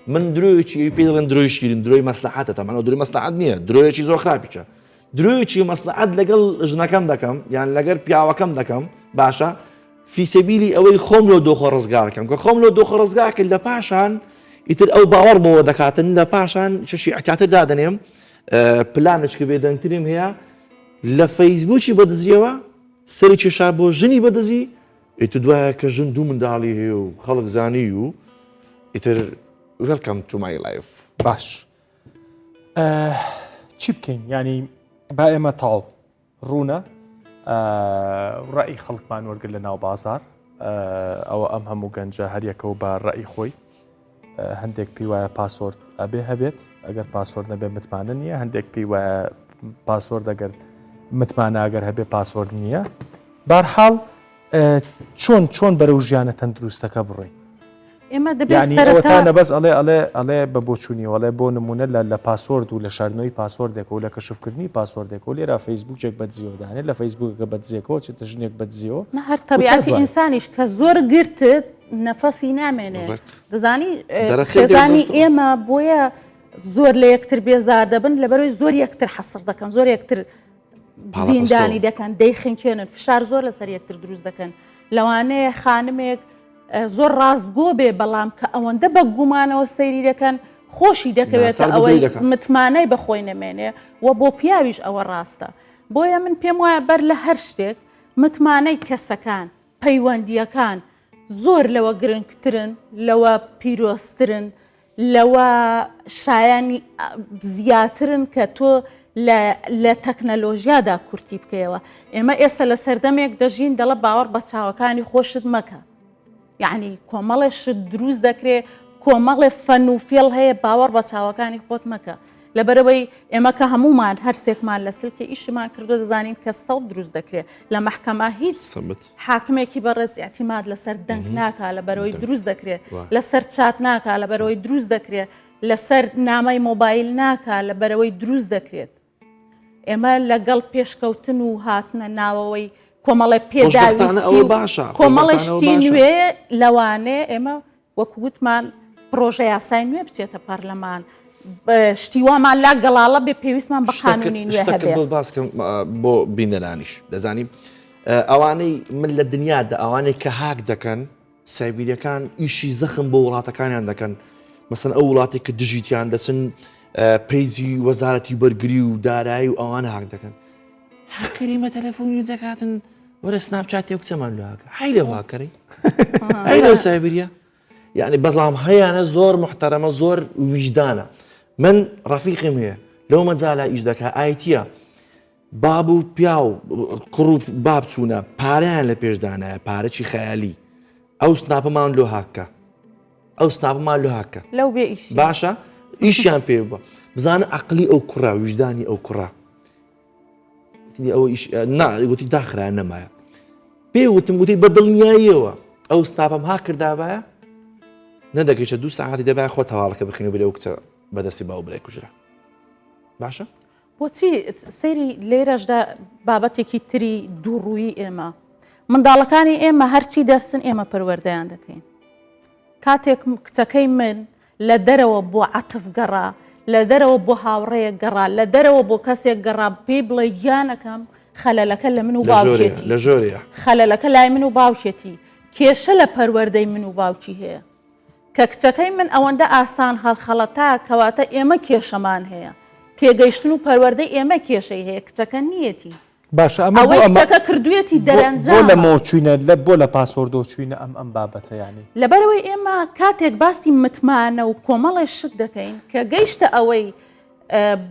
من درۆیەکی پێ دەڵێن درۆی شیرین درۆی مەسلحەتە تەمانەوە درۆی مەسلحەت نییە درۆیەکی زۆر خراپیچە درۆیەکی مەسلحەت لەگەڵ ژنەکەم دەکەم یان لەگەر پیاوەکەم دەکەم باشە فیسەبیلی ئەوەی خۆم لۆ دۆخە ڕزگارکەم کە خۆم لۆ دۆخە ڕزگارکرد لە پاشان ئیتر ئەو باوەڕ بەوە دەکاتن لە پاشان شەشی ئەحتیاتر دادەنێم پلانشکە بێدەنگتریم هەیە لە فەیسبووکی بەدزیەوە سەری کێشا بۆ ژنی بەدزی ئیتر دوایە کە ژن دوو منداڵی هەیە و خەڵک زانی و ئیتر welcome to my life باش چی بکەین ینی با ئێمە تاڵ ڕوونە ڕای خەڵکمان وەرگر لە ناو بازار ئەوە ئەم هەموو گەنجە هەریەکەوە بە ڕای خۆی هەندێک پێی وایە پاسۆرد ئەبێ هەبێت ئەگەر پاسۆرد نەبێ متمانە نییە هەندێک پێی وایە پاسۆرد ئەگەر متمانە ئەگەر هەبێ پاسۆرد نییە بارحاڵ چۆن بەرەو ژیانە تەندروستەکە بڕێ ئێمە دەبێت ئەوەتانە بەس ئەڵێ بە بۆچوونیوەڵێ بۆ نمونە لە پاسۆرد و لە شاردنەوەی پاسۆردێکەوە لە کەشفکردنی پاسۆردێکەوە لێرە فەیسبووکێک بەدزیۆدانێت لە فەیسبووکەکە بەدزیەکەەوە چێتە ژنێک بەدزیەوە هەر تەبیعەتی ئینسانیش کە زۆر گرتت نەفەسی نامێنێ دەزانی خێزانی ئێمە بۆیە زۆر لە یەکتر بێزار دەبن لەبەرەوەی زۆر یەکتر حەسر دەکەن زۆر یەکتر زیندانی دەکەن دەیخنکێنن فشار زۆر لەسەر یەکتر دروست دەکەن لەوانەیە خانمێک زۆر ڕاستگۆ بێ بەڵام کە ئەوەندە بە گومانەوە سەیری دەکەن خۆشی دەکەوێتە ئەوەی متمانەی بەخۆی نەمێنێ و بۆ پیاویش ئەوە ڕاستە بۆیە من پێم وایە بەر لە هەر شتێک متمانەی کەسەکان پەیوەندیەکان زۆر لەوە گرنگترن لەوە پیرۆسترن لەوە شایانی زیاترن کە تۆ لە تەکنەلۆژیادا کورتی بکەیەوە ئێمە ئێستا لە سەردەمێک دەژین دەڵە باوەڕ بە چاوەکانی خۆشت مەکە یعنی کۆمەڵێشت دروست دەکرێت کۆمەڵێ فەن و فێڵ هەیە باوەڕ بە چاوەکانی خۆت مەکە لەبەرەوەی ئێمە کە هەمومان هەرسێکمان لە سلکە ئیشمان کردو دەزانین کە سەڵ دروست دەکرێت لە مەحکەما هیچ حاکمێکی بەڕێز ئاعتیماد لەسەر دەنگ ناکا لەبەرەوەی دروست دەکرێت لەسەر چات ناکا لەبەرەوەی دروست دەکرێت لەسەر نامەی مۆبایل ناکا لەبەرەوەی دروست دەکرێت ئێمە لەگەڵ پێشکەوتن و هاتنە ناوەوەی کۆمەڵی پێداویستی کۆمەڵشتی نوێ لەوانەیە ئێمە وەکو گوتمان پرۆژە یاسای نوێ بچێتە پەرلەمان شتیوامان لا گەڵاڵە بێ پێویستمان بە قانونی نوێ هەبێت باسکەم بۆ بینەرانیش دەزانیم ئەوانەی من لە دنیادا ئەوانەی کە هاک دەکەن سایبیریەکان ئیشی زەخم بۆ وڵاتەکانیان دەکەن مەسەن ئەو وڵاتی کە دژیتیان دەچن پەیزی وەزارەتی بەرگری و دارایی و ئەوان هاک دەکەن هاکەریمە تەلەفۆنی دەکاتن وەرە سناپچاتێ کچەمان لەهاکە هەی لە واکەڕی هەی لەو سایبیریە یعنی بەڵام هەیەە زۆر محتەرەمە زۆر ویژدانە من ڕەفیقم هەیە لەو مەجالا ئیش دەکا ئایتیە باب و پیا و کوڕ و باب چوونە پارەیان لە پێشدانایە پارەی خەیالی ئەو سناپەمان لۆ هاکە ئەو سناپەمان لۆ هاکە لەو بێ ئیش باشە ئیشیان پێ بە بزانە عەقلی ئەو کوڕا ویژدانی ئەو کوڕا گوتی داخرا نەمایە پێوتم گوتی بە دڵنیاییەوە ئەو ستاپم ها کردابایە نەدەگەیشە 2 ساعتی دەبای خۆ تەواڵەکە بخینە بێ ئەو کچە بەدەستی باو برای کوژرا باشە بۆچی سەیری لێرەشدا بابەتێکی تری دووڕووی ئێمە منداڵەکانی ئێمە هەرچی دەرسن ئێمە پەروەردەیان دەکەین کاتێک کچەکەی من لە دەرەوە بۆ عەتف گەڕا لە دەرەوە بۆ هاوڕێیەک گەڕا لە دەرەوە بۆ کەسێک گەڕا پێی بڵێ گیانەکەم خەلەلەکە لە من و باوکێتی لە ژۆرە خەلەلەکە لای من و باوکێتی کێشە لە پەروەردەی من و باوکی هەیە کە کچەکەی من ئەوەندە ئاسان هەڵخەڵەتا کەواتە ئێمە کێشەمان هەیە تێگەیشتن و پەروەردەی ئێمە کێشەی هەیە کچەکە نیەتی باشە ئەوەی کچەکە کردوێتی بۆ دەرەنجام لەمەوە چوینە بۆ لە پاسۆردۆ چوینە ئەم بابەتە ینی لەبەرەوەی ئێمە کاتێک باسی متمانە و کۆمەڵی شت دەکەین کە گەیشتە ئەوەی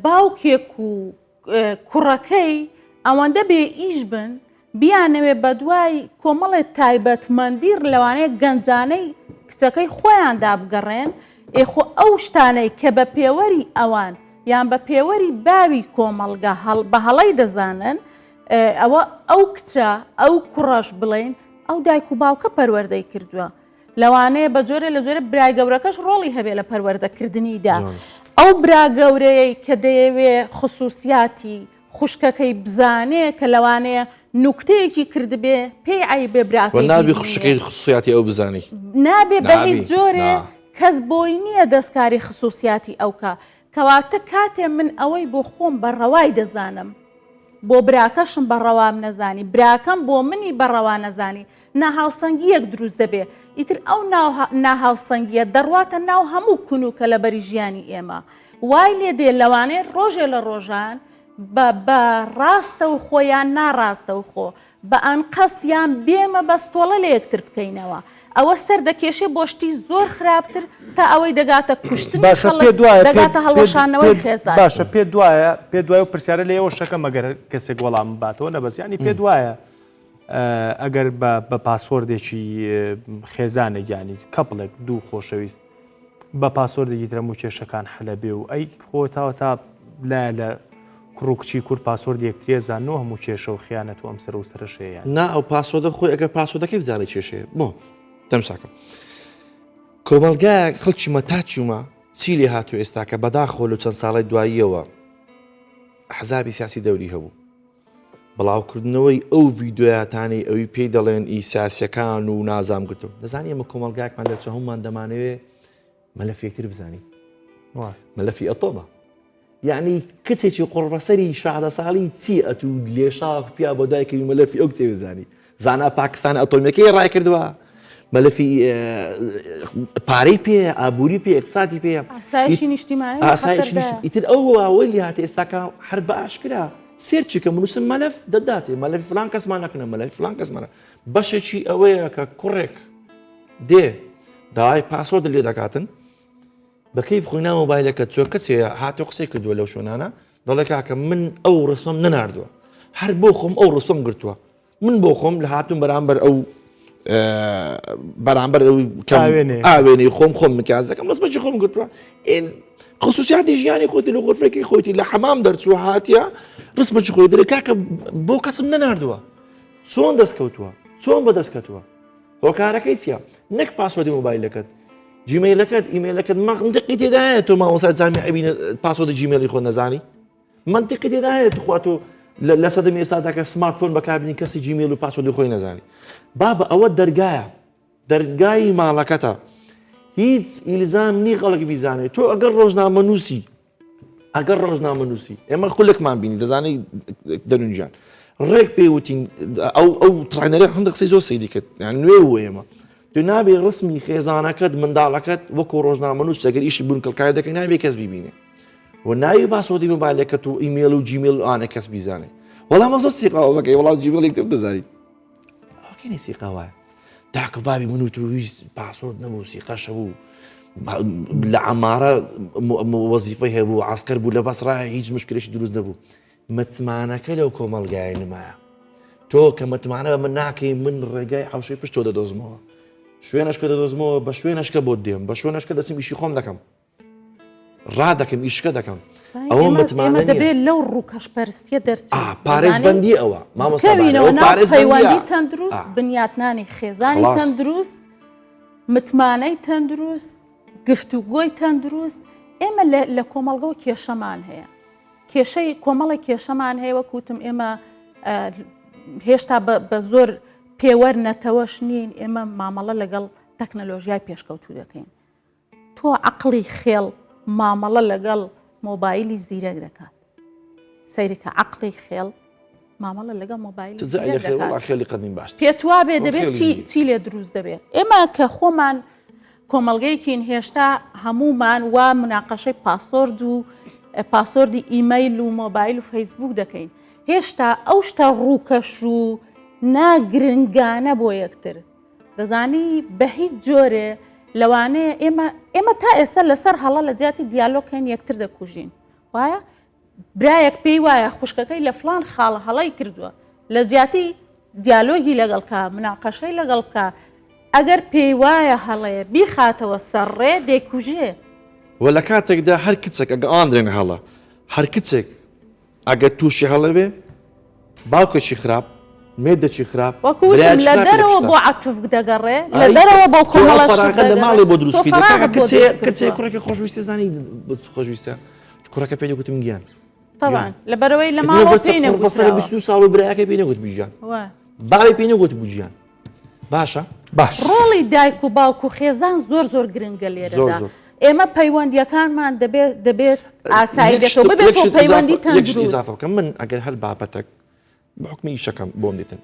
باوکێک و کوڕەکەی ئەوەندە بێ ئیش بن بیانەوێ بە دوای کۆمەڵێت تایبەتمەندیر لەوانەیە گەنجانەی کچەکەی خۆیاندا بگەڕێن ئێخۆ ئەو شتانەی کە بە پێوەری ئەوان یان بە پێوەری باوی کۆمەڵگە بە هەڵەی دەزانن ئەوە ئەو کچە ئەو کوڕەش بڵێن ئەو دایک و باوکە پەروەردەی کردووە لەوانەیە بە جۆرە لە جۆرە برای گەورەکەش ڕۆڵی هەبێت لە پەروەردەکردنیدا ئەو برا گەورەیە کە دەیەوێ خصوصیاتی خوشکەکەی بزانێ کە لەوانەیە نوکتەیەکی کردبێ پێی عیبێ براکەی نابێ خوشکەکەی خصوصیاتی ئەو بزانی نابێ بە هیچ جۆرێ کەس بۆی نییە دەستکاری خصوصیاتی ئەوکە کەواتە کاتێ من ئەوەی بۆ خۆم بەڕەوای دەزانم بۆ براکەشم بەڕەوام نەزانی براکەم بۆ منی بەڕەوا نەزانی ناهاوسەنگیەک دروست دەبێ ئیتر ئەو ناهاوسەنگیە دەڕواتە ناو هەموو کونوکە لە بەری ژیانی ئێمە وای لێ دێ لەوانەیە ڕۆژێ لە ڕۆژان بە ڕاستە و خۆیان ناڕاستە و خۆ بە ئەنقەسیان بێمە بەستۆڵە لە یەکتر بکەینەوە ئەوە سەر دەکێشێ بۆشتی زۆر خراپتر تا ئەوەی دەگاتە کوشتن دەگاتە هەڵوەشانەوەی خێزان باشە پێ دوایە و پرسیارە لە ئێوە شەکە مەگەر کەسێک وەڵام باتەوە نەبەسیانی پێ دوایە ئەگەر بە پاسۆردێکی خێزانێک ینی کەپڵێک دوو خۆشەویست بە پاسۆردێکی ترەم و کێشەکان حەلە بێ و ئەی خۆتاوە تا لە کوڕکچی کورد پاسۆرد یەکترێزانەوە هەموو کێشە و خیانەت و ئەم سەر و سەرشەیە نا ئەو پاسۆدە خۆی ئەگەر پاسۆدەکەی بزانێت کێشەیە بۆ تەمساکەم کۆمەلگایەک خەڵکی مەتاچیومە چی لێ هاتوو ئێستا کە بەداخۆ لە چەند ساڵی دواییەوە حەزابی سیاسی دەوری هەبوو بڵاوکردنەوەی ئەو ڤیددیۆیاتانی ئەوی پێی دەڵێن ئی سیاسەکان و نازام گرتو دەزانی ئەمە کۆمەلگایەکمان دەرچە هەمومان دەمانەوێ مەلەفێکتر بزانی مەلەفی ئەتۆمە یعنی کچێکی قڕبەسەری 16 ساڵی چی ئەتوو لێشاق پیا بۆ دایکەوی مەلەفی ئەو کتێ بزانی زانا پاکستان ئەتۆمیەکەی ڕای کردووە مەلەفی پارەی پێ ئابووری پێ اقتصادی پێ ئیتر ئەو ئەوەی لی هاتە ئێستاکە هەر بە ئاشکرا سێرچی کە منووسم مەلەف دەداتێ مەلەفی فلان کەسمان نەکەنە مەلەفی فلان کەسمانە بەشێکی ئەوەیە کە کوڕێک دێ داوای پاسۆرد لێ دەکاتن بەکەیف خۆینا مۆبایلەکە چۆ کەسێ هاتۆ قسەی کردووە لەو شوێنانە دەڵێ کاکە من ئەو ڕستمەم نەناردووە هەر بۆ خۆم ئەو ڕستم گرتووە من بۆ خۆم لە هاتوون بەرامبەر ئەو بەرامبەر ئاوێنەی خۆم مکیاز دەکەم ڕستمەکی خۆم گرتووە خصوصیاتی ژیانی خۆتی لە غرفێکی خۆتی لە حەمام دەرچووە هاتیە ڕستمەکی خۆی دەرێ کاکە بۆ کەسم نەناردووە چۆن دەستکەوتووە چۆن بەدەستکەوتووە هۆکارەکەی چییە نەک پاسوەردی مۆبایلەکەت جیمەیلەکەت ئیمێلەکەت منطقی تێدایە تۆ مامۆستا جامی ئەبینە پاسۆردی جیمێلی خۆ نەزانی منطقی تێدایە تخوا تۆ لە سەدەمی ئێستاداکە سمارتفۆن بەکاربیێنی کەسی جیمێل و پاسۆردی خۆی نەزانی بابە ئەوە دەرگایە دەرگای ماڵەکەتە هیچ ئیلزام نی خەڵک بیزانێت تۆ ئەگەر ڕۆژنامەنووسی ئێمە خولێکمان بینی دەزانەی دەنونجان ڕێک پێوتین ئەو ترینەرە هەندێک قسەی زۆر سەیری کرد یان نوێ بوو ئێمە تو نابێ ڕسمی خێزانەکەت منداڵەکەت وەکو ڕۆژنامەنووس ئەگەر ئیشی بوون کەلکار دەکەی نابێ کەس ببینێ و ناوی پاسۆردی مۆبایلەکەت و ئیمێل و جیمێل ئانە کەس بیزانێ وەڵام زۆر سیقاوە بکەی وەڵام جیمێلێک تر دەزانی ئەوکەی سیقاوایە داکە بابی من و تو هیچ پاسۆرد نەبوو سیقەشە بوو لە عەمارە وەزیفەی هەبوو عەسکەر بوو لە بەسڕا هیچ مشکلێکی دروست نەبوو متمانەکە لەو کۆمەڵگایە نمایە تۆ کە متمانە بە من ناکەی من ڕێگای حەوشەی پشت تۆ دەدۆزمەوە شوێنەشکە دەدۆزمەوە بە شوێنەشکە بۆ دێم بە شوێنەشکە دەچم ئیشی خۆم دەکەم ڕادەکەم ئیشکە دەکەم ئەوە متمانە دەبێت لەو ڕووکەش پەرستیە دەرچێت پارێزبەندی ئەوە پەیوەندی تەندروست بنیاتنانی خێزانی تەندروست متمانەی تەندروست گفتوگۆی تەندروست ئێمە لە کۆمەڵگە و کێشەمان هەیە کێشەی کۆمەڵی کێشەمان هەیە وەکوتم ئێمە هێشتا بە زۆر پێوەرنەتەوەش نین ئێمە مامەڵە لەگەڵ تەکنەلۆژیای پێشکەوتوو دەکەین تۆ عەقڵی خێڵ مامەڵە لەگەڵ مۆبایلی زیرەک دەکات سەیرکە عەقڵی خێڵ مامەڵە لەگەڵ مۆبایلی پێتوا بێ دەبێت چی لێ دروست دەبێت ئێمە کە خۆمان کۆمەڵگەیەکین هێشتا هەمومان وا مناقەشەی پاسۆرد و پاسۆردی ئیمەیل و مۆبایل و فەیسبوک دەکەین هێشتا ئەو شتە ڕووکەش و ناگرنگانە بۆ یەکتر دەزانی بە هیچ جۆرێ لەوانەیە ئێمە تا ئێستا لەسەر هەڵە لە جیاتی دیالۆکەین یەکتر دەکوژین وایە برایەک پێی وایە خوشکەکەی لە فلان خاڵە هەڵی کردووە لە جیاتی دیالۆگی لەگەڵکە مناقەشەی لەگەڵکە ئەگەر پێی وایە هەڵەیە بیخاتەوە سەرڕێ دەیکوژێ و لە کاتێکدا هەر کچێک ئەگە ئاندرێن هەڵە هەر کچێک ئەگەر تووشی هەڵە بێ باوکێکی خراپ مێدەکی خراپ وەکوتم لە دەرەوە بۆ عەتف دەگەڕێ لە دەرەوە بۆ کۆمەڵەشەکە لە ماڵی بۆ دروستکەی کچێ کوڕێکی خۆشویستی زانی خۆشویستە کوڕەکە پێی گوتم گیان طبعا لەبەرەوەی لە ماڵەوە پێی نەگوت 22 ساڵ برایەکە پێی نەگوت بژیان باوی پێی نەگوت بژیان باشە باش ڕۆڵی دایک و باوک و خێزان زۆر گرنگە لێرەدا ئێمە پەیوەندیەکانمان دەبێت ئاسایی بێتەوە ببێتەوە پەیوەندی تەندروست من ئەگەر هەر بابەتێک بحکمی ئیشەکەم بۆم دێتن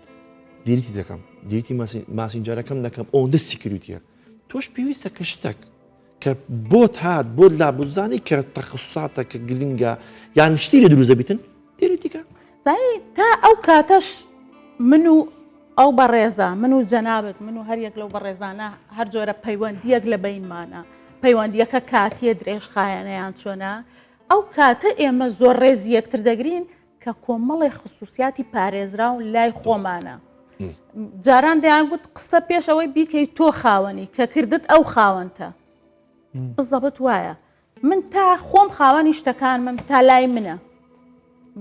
دیریتی دەکەم دیریتی ماسینجارەکەم دەکەم ئەوەندە سیکریوتیە تۆش پێویستە کە شتێک کە بۆت هات بۆ لابوزانی کە تەخصوساتە کە گرنگە یان شتی لە دروست دەبیتن دیریتیکە زای تا ئەو کاتەش من و ئەو بەڕێزە من و جەنابەت من و هەریەک لەو بەڕێزانە هەر جۆرە پەیوەندیەک لە بینمانە پەیوەندیەکە کاتیە درێژخایەنەیان چۆنە ئەو کاتە ئێمە زۆر ڕێزی یەکتر دەگرین کە کۆمەڵی خصوصیاتی پارێزراون لای خۆمانە جاران دەیانگوت قسە پێش ئەوەی بیکەیت تۆ خاوەنی کە کردت ئەو خاوەنتە بزەبت وایە من تا خۆم خاوەنی شتەکانمم تا لای منە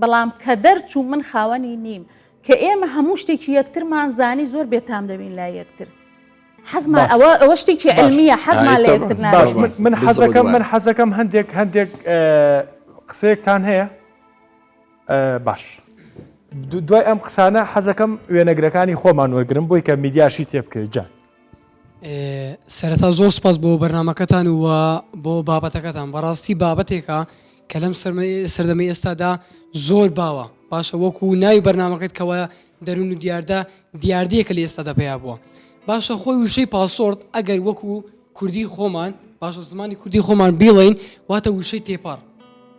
بەڵام کە دەرچوو من خاوەنی نیم کە ئێمە هەموو شتێکی یەکترمان زانی زۆر بێتام دەبین لای یەکتر حەزمان ئەوە شتێکی علمیە حەزمان لە یەکتر من حەزەکەم هەندێک قسەیەکتان هەیە باش دوای ئەم قسانە حەزەکەم وێنەگرەکانی خۆمان وەرگرم بۆی کە میدیاشی تێ بکەیت جان سەرەتا زۆر سپاس بۆ بەرنامەکەتان و بۆ بابەتەکەتان بەڕاستی بابەتێکە کە لەم سەردەمەی ئێستادا زۆر باوە باشە وەکو ناوی بەرنامەکەت کەوە دەروون و دیاردا دیاردەیەکە لە ئێستادا پێیا بووە باشە خۆی وشەی پاسۆرد ئەگەر وەکو کوردی خۆمان باشە زمانی کوردی خۆمان بیڵین واتە وشەی تێپەڕ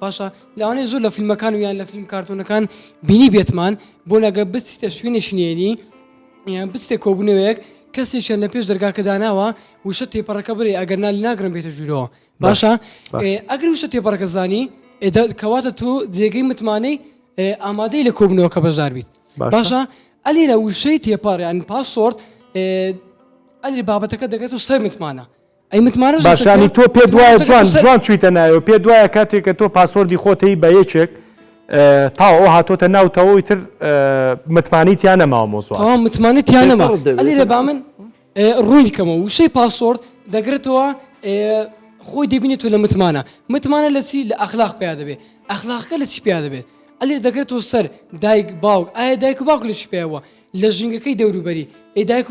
باشە لەوانەیە زۆر لە فیلمەکان و یان لە فیلم کارتۆنەکان بینی بێتمان بۆ نەگە بچیتە شوێنی شنێنی یان بچتێ کۆبوونەوەیەک کەسێکیان لە پێش دەرگاکە داناوە وشە تێپەڕەکە بڕێ ئەگەر نالی ناگرم بێتە ژوورەوە باشە ئەگەر وشە تێپەڕەکە زانی کەواتە تۆ جێگەی متمانەی ئامادەی لە کۆبوونەوەکە بەشدار بیت باشە ئەلی لە وشەی تێپەڕ یان پاسۆرد ئەلی بابەتەکە دەگەێت و سەر متمانە ئەی متمانە باشانی تۆ پێ دوایە جوان چویتە نایەوە پێ دوایە کاتێک کە تۆ پاسۆردی خۆتەی بە یەکێک تا ئەو هاتۆتە ناوتەوەی تر متمانیتیان نەماوە مۆزوع متمانیتیان نەما ئەلی لە با من ڕووی کەمەوە وشەی پاسۆرد دەگرێتەوە خۆی دەبینێتەوە لە متمانە لە چی لە ئەخلاق پیا دەبێت ئەخلاقەکە لە چی پیا دەبێت ئەلی دەگرێتەوە سەر دایک باوک ئایا دایک و باوک لە چی پیاوە لە ژینگەکەی دەوروبەری دایک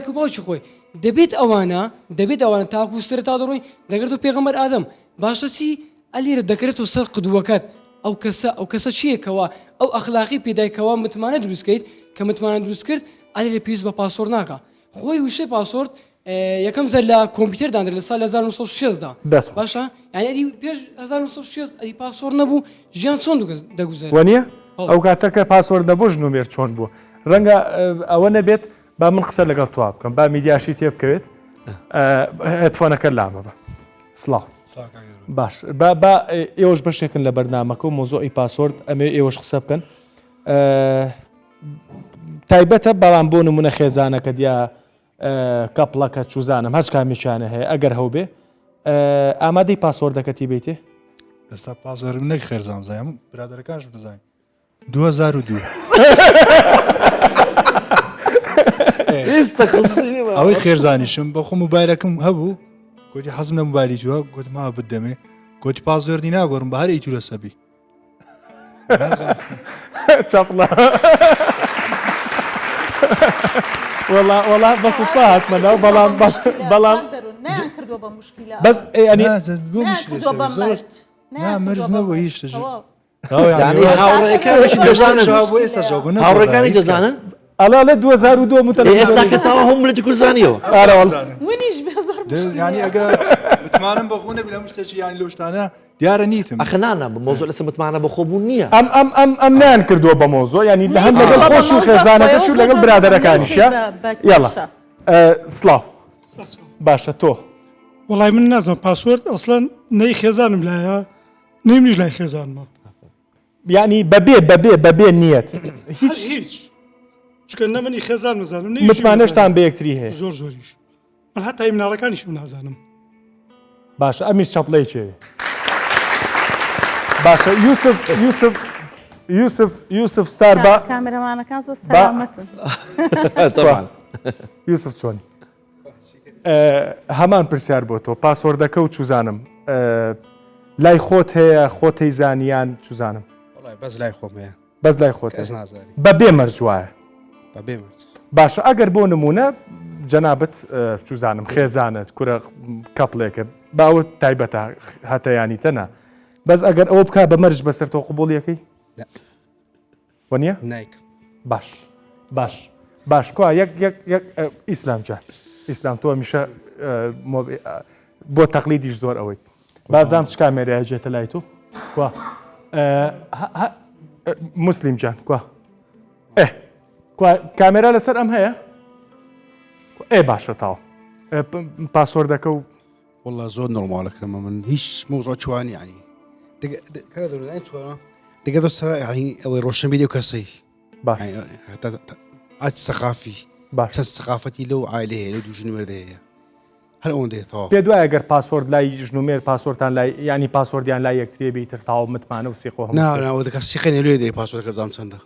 و باوکی خۆی دەبێت ئەوانە تاکو سەرتا دەڕۆی دەگرێتەوە پێغەمبەر ئادەم باشە چی ئەلیرە دەکرێتەوە سەر قدوەکەت ئەو کەسە چیەکەوە ئەو ئەخلاقی پێدایکەوە متمانە دروستکەیت کە متمانە دروست کرد ئەلی لە پێویست بە پاسۆرد ناکە خۆی وشەی پاسۆرد یەکەم زەر لە کۆمپیوتەردان لە سال 1960دا باشە یعنی پێش 1960 ئەی پاسۆرد نەبوو ژیان چۆن دەگوزێت وەنیە ئەو کاتەکە پاسۆرد نەبوو ژنومێر چۆن بوو ڕەنگە ئەوە نەبێت با من قسە لەگەڵ توا بکەم با میدیاشی تێ بکەوێت هێتفۆنەکە لامە بە سڵاو باش با ئێوەش بەشێکن لە بەرنامەکە و مۆزۆی پاسۆرد ئەمێ ئێوەش قسە بکەن تایبەتە بەڵام بۆ نمونە خێزانەکە دیا کەپڵەکە چوزانم هەچ کامیشانە هەیە ئەگەر هەو بێ ئامادەی پاسۆردەکەتی بیتێ ئێستا پاسۆرم نەک خێرزانم زایم برادەرەکانش بزانین 2002 ئەوەی خێرزانیشم بە خۆ موبایلەکەم هەبوو گوتی حەزم لە موبایلی تووە گوتم ها بدەمێ گوتی پاسۆردی ناگۆڕم بە هەر ئیتو لە سەبی چاپڵە وەڵا بەسوتفا هاتمەنەوە بەڵام بەس مرز نەبوو هیچ هاوڕێکانی دەزانن ئەلا لە 2002 ئێستاکە تاوە هەم لە کوردزانیەوە منیش ینی ئەگە متمانم بەخۆ نەبی لە شتێکی یانی لەو شتانە دیارە نیتم ئەخنانە مۆزۆ لەسەر متمانە بەخۆبوون نییە ئەم نیان کردووە بە مۆزۆ ینی لە هەم لەگەڵ خۆش و خێزانەکەش و لەگەڵ برادەرەکانیشە یاڵە سڵاو باشە تۆ وڵای من نازم پاسوەرد ئەسڵەن نەی خێزانم لایە نەیمنیش لای خێزانمە ینی بەبێ نیەت هیچ چکە نەمەنی خێزان مزانم متمانەشتان بە یەکتری هەیە زۆر زۆریش من هەتا مناڵەکانیشم نازانم باشە ئەمیش چەپڵەی چێ باشە یوسف ستار بە کامێرەمانەکان زۆر سەلامەتن یوسف چۆنی هەمان پرسیار بۆ تۆ پاسوەردەکە و چوزانم لای خۆت هەیە خۆتەی زانیان چوزانم بەس لای خۆم هەیە بەس لای خۆت نازانی بەبێ مەرج وایە بەبێ مەرج باشە ئەگەر بۆ نمونە جەنابەت چوزانم خێزانت کورە کەپڵێکە باوت تایبەتە هەتەیانی تەنە بەس ئەگەر ئەوە بکە بە مەرج بەسەر تۆ قبوڵیەکەی وەنیە نایک باش کو یەک ئیسلام جان ئیسلام تۆ میشە بۆ تەقلیدیش زۆر ئەوەی بازام چ کامێرە هەجێتە لای تۆ کو مسلیم جان کو کامێرا لەسەر ئەم هەیە باشە تاوە پاسوەردەکە و والله زۆر نۆرمالەکرمە من هیچ مۆزۆ چوانی ینی دیگە دۆست ئەوەی ڕۆشنبی لێو کەسەی ئاچ سەقافی چەند سەقافەتی لەو عایلە هەیە لەو دوو ژنوێردە هەیە هەر ئەوەن دێتەوە پێ دوایە ئەگەر پاسوەرد لای ژنومێر پاسوەردان لای ینی پاسوەردیان لای یەکترێ بیتر تاوە متمانە و سیقۆ ناوە دەکە سیقی لێ دەی پاسوەردەکە زام چەندە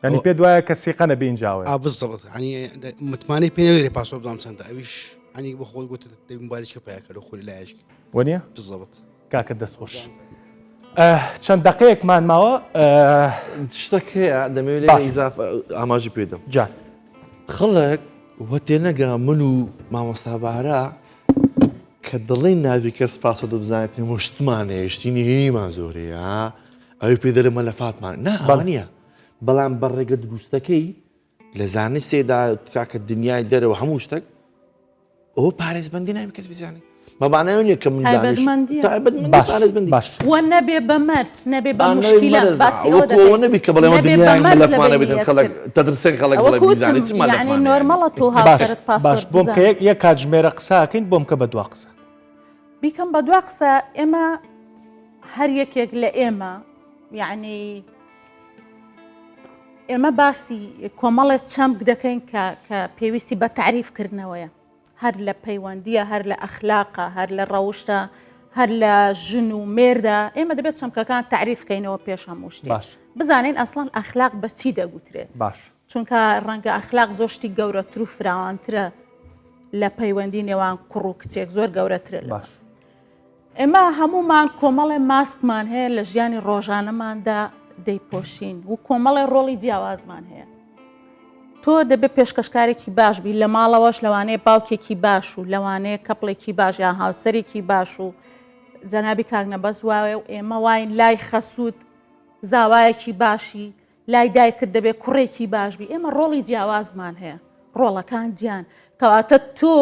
ینی پێ دوایە کە سیقە نەبێ اینجاوە بزەبت ینی متمانەی پێ نەوێری پاسوەرد بزانم چەندە ئەویش ینی بە خۆی گوتە دەی موبایلەکە پیاکە لە خۆی لایەشکی وەنیە بزەبت کاکە دەستخۆش چەند دقەیەکمان ماوە شتێک هەیە دەمەوێت لێ ئیزاف ئاماژی پێدەم جان خەڵک وە تێنەگا من و مامۆستابارە کە دڵی ناوی کەس پاسۆ دەبزانێت مشتمانەیە شتینی هینیمان زۆرەیە ئەوی پێ دەرە مەلەفاتمان نییە بەڵام بەڕێگە دروستەکەی لە زانست سێدا کاکە دنیای دەرەوە هەموو شتێک ئەوە پارێزبندی ناوی کەس بزانێت مەبانەیە نیە کە من باش وە نەبێ بە مەرج نەبێ بە مشکیلە باسی ئەوە نەبی کە بڵێمە دنیای مەلەفمانە بێتن خەڵک تەدرسێن خەڵک بڵێ بزانێت چ یعنی نۆرمەڵە تۆ هاوسەرت باش بۆم کە یەک کاتژمێرە قساکەین بۆم کە بە دوا قسە بیکەم بە دوا قسە ئێمە هەر یەکێک لە ئێمە یعنی ئێمە باسی کۆمەڵێت چەمک دەکەین کە پێویستی بە تعریفکردنەوەیە هەر لە پەیوەندیە هەر لە ئەخلاقە هەر لە ڕەوشتە هەر لە ژن و مێردا ئێمە دەبێت چەمکەکان تعریفکەینەوە پێش هەموو شتێک بزانین ئەسڵان ئەخلاق بە چی دەگوترێت باش چونکە ڕەنگە ئەخلاق زۆشتی گەورەتر و فراوانترە لە پەیوەندی نێوان کوڕ و کچێک زۆر گەورەترە باش ئێمە هەمومان کۆمەڵێ ماستمان هەیە لە ژیانی ڕۆژانەماندا دەیپۆشین و کۆمەڵێ ڕۆڵی جیاوازمان هەیە تۆ دەبێت پێشکەشکارێکی باش بی لە ماڵەوەش لەوانەیە باوکێکی باش و لەوانەیە کەپڵێکی باش یان هاوسەرێکی باش و جەنابی کاکنە بەس وایە و ئێمە واین لای خەسوود زاوایەکی باشی لای دایکت دەبێت کوڕێکی باش بی ئێمە ڕۆڵی جیاوازمان هەیە ڕۆڵەکان گیان کەواتە تۆ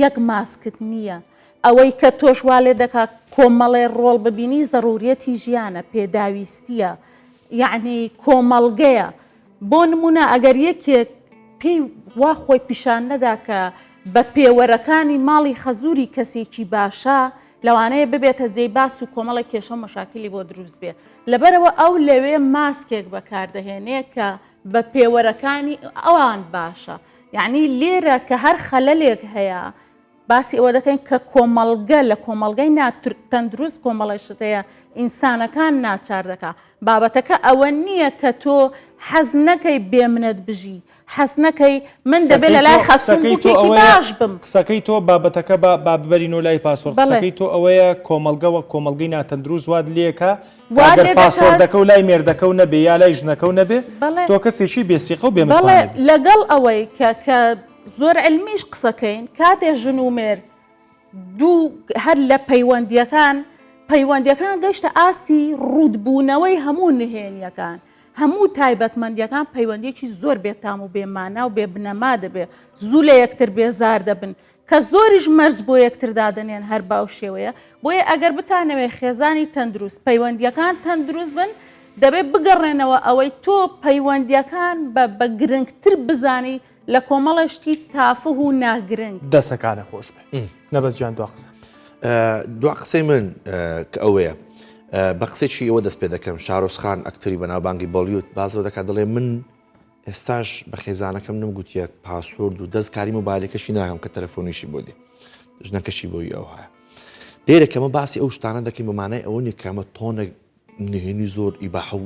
یەک ماسکت نییە ئەوەی کە تۆش وا لێ دەکات کۆمەڵێ ڕۆڵ ببینی زەڕوریەتی ژیانە پێداویستیە یعنی کۆمەڵگەیە بۆ نمونە ئەگەر یەکێک پێی وا خۆی پیشان نەدا کە بە پێوەرەکانی ماڵی خەزوری کەسێکی باشە لەوانەیە ببێتە جێی باس و کۆمەڵی کێشە مەشاکلی بۆ دروست بێت لەبەرەوە ئەو لەوێ ماسکێک بەکاردەهێنێ کە بە پێوەرەکانی ئەوان باشە یعنی لێرە کە هەر خەلەلێک هەیە باسی ئەوە دەکەین کە کۆمەڵگە لە کۆمەڵگەی تەندروست کۆمەڵیشت هەیە ئینسانەکان ناچار دەکا بابەتەکە ئەوە نییە کە تۆ حەز نەکەی بێ منت بژی حەز نەکەی من دەبێت لە لای خەسوودێکی باش بم قسەکەی تۆ بابەتەکە با ببەرینەوە لای پاسۆرد قسەکەی تۆ ئەوەیە کۆمەڵگەوە کۆمەڵگەی ناتەندروست واد لێکە ئەگەر پاسۆردەکە و لای مێردەکە و نەبێ یا لای ژنەکە و نەبێ تۆ کەسێکی بێسیقە و بێمەڵێ لەگەڵ ئەوەی کە زۆر علمیش قسەکەین کاتێ ژن و مێرد دوو هەر لە پەیوەندیەکان گەشتە ئاستی ڕوودبوونەوەی هەموو نهێنیەکان هەموو تایبەتمەندیەکان پەیوەندیەکی زۆر بێتام و بێمانە و بێ بنەما دەبێت زوو لە یەکتر بێزار دەبن کە زۆریش مەرج بۆ یەکتردادنێن هەر باو شێوەیە بۆیە ئەگەر بتانەوێت خێزانی تەندروست پەیوەندیەکان تەندروست بن دەبێت بگەڕێنەوە ئەوەی تۆ پەیوەندیەکان بە گرنگتر بزانی لە کۆمەڵشتی تافه و ناگرنگ دەسەکانە خۆش بێ نەبەستجان دو قسە دو قسەی من کە ئەوەیە بە قسێکی ئەوە دەست پێ دەکەم شارۆسخان ئەکتەری بەناوبانگی بۆلیوت بازەوە دەکات دەڵێ من ئێستاش بە خێزانەکەم نمگوتیە پاسۆرد و دەستکاری مۆبایلەکەشی ناکەم کە تەلەفۆنیشی بۆ دێ ژنەکەشی بۆی ئەو هەیە لێرە کەمە باسی ئەو شتانە دەکەین بەمانای ئەوە نیە کەمە تۆنە نهێنی زۆر ئیباحە و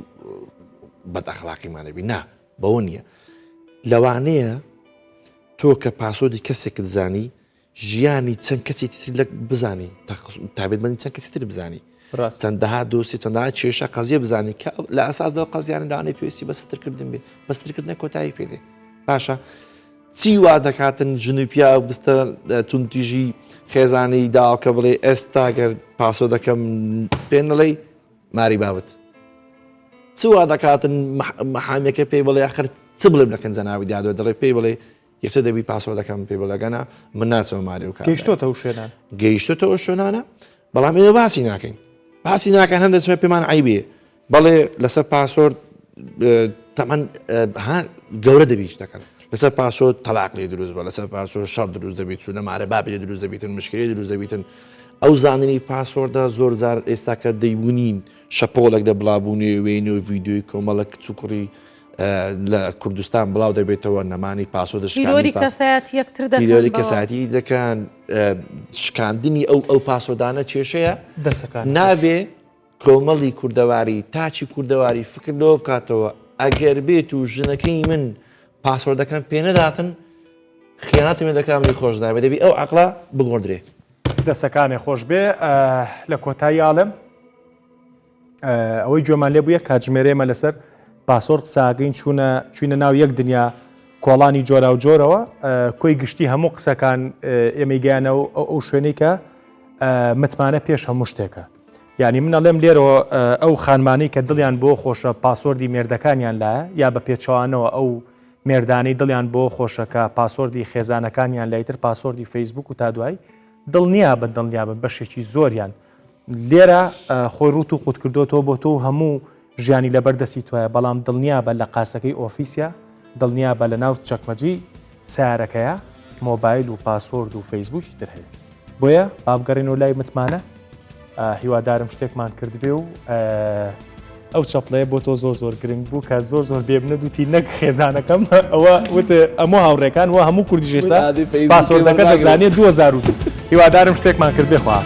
بەدئەخلاقیمانەبی نا بەوە نییە لەوانەیە تۆ کە پاسۆردی کەسێکت زانی ژیانی چەند کەسی تر لە بزانی تابێتمەنی چەند کەسی تر بزانی چەندەها دۆسی چەندەها کێشە قەزیە بزانی کە لە ئەساسەوە قەزیانە لەوانەیە پێویستی بە سترکردن بێ بە سترکردنە کۆتایی پێدێ باشە چی وا دەکاتن ژنی پیا بستە تونتیژی خێزانی داوە کە بڵێ ئێستا گەر پاسۆ دەکەم پێنەڵێ ماری بابت چ وا دەکاتن مەحامیەکە پێی بڵێ ئەخر چ بڵێ بنەکەن زەناوی دادوێت دەڵێ پێی بڵێ یەکسەر دەبی پاسۆ دەکەم پێ بڵەگەنە من ناچەوە ماری و کار گەیشتۆتەوە شوێنان گەیشتۆتەوە شوێنانە بەڵام ئێوە باسی ناکەین باسی ناکەن هەندێک سوێ پێمان عیبێ بەڵێ لەسەر پاسۆرد تەمەەن گەورە دەبی شتەکەن لەسەر پاسۆرد تەلاق لێ دروست بە لەسەر پاسۆرد شەڕ دروست دەبێت چوونە مارە بابێ دروست دەبێتن مشکلی دروست دەبێتن ئەو زانینی پاسۆردە زۆر جار ئێستا کە دەیبوونین شەپۆڵێک لە بڵاوبوونی وێنی و ڤیددیۆی کۆمەڵک چووکڕی لە کوردستان بڵاو دەبێتەوە نەمانی پاسۆ دەشکۆری کەساتی دەکەن شکاندنی ئەو پاسۆدانە کێشەیە دەسەکان نابێ کۆمەڵی کوردەواری تاچی کوردەواری فکردەوە بکاتەوە ئەگەر بێت و ژنەکەی من پاسۆردەکەم پێ نەداتن خیانەتی من دەکەم خۆش نابێت دەبی ئەو عەقڵە بگۆڕدرێ دەسەکانی خۆش بێ لە کۆتایی ئاڵم ئەوەی گوێمان لێ بووە کاتژمێرێمە لەسەر پاسۆرد ساگەین چوینە ناو یەک دنیا کۆڵانی جۆرا و جۆرەوە کۆی گشتی هەموو قسەکان ئێمەی گەیانەوە ئەو شوێنەی کە متمانە پێش هەموو شتێکە یعنی منەڵێم لێرەوە ئەو خانمانی کە دڵیان بۆ خۆشە پاسۆردی مێردەکانیان لایە یا بە پێچوانەوە ئەو مێردانەی دڵیان بۆ خۆشەکە پاسۆردی خێزانەکانیان لایتر پاسۆردی فەیسبوک و تا دوای دڵنیا بە دڵنیا بە بەشێکی زۆریان لێرە خۆی ڕوت و قوت کردوتەوە بۆ تۆ هەموو ژیانی لەبەردەستی توایە بەڵام دڵنیا بە لە قاسەکەی ئۆفیسیا دڵنیا بە لە ناو چەکمەجی سیارەکەیە مۆبایل و پاسۆرد و فەیسبوکی تر هەیە بۆیە بابگەڕێنەوە لای متمانە هیوادارم شتێکمان کرد بێ و ئەو چەپڵەیە بۆ تۆ زۆر زۆر گرنگ بوو کە زۆر زۆر بێ بنەدوتی نەک خێزانەکەم ئەوە وتە ئەمە هاوڕێکان وە هەموو کوردی ژێستا پاسۆردەکە دەزانێت 2002 هیوادارم شتێکمان کرد بێخوا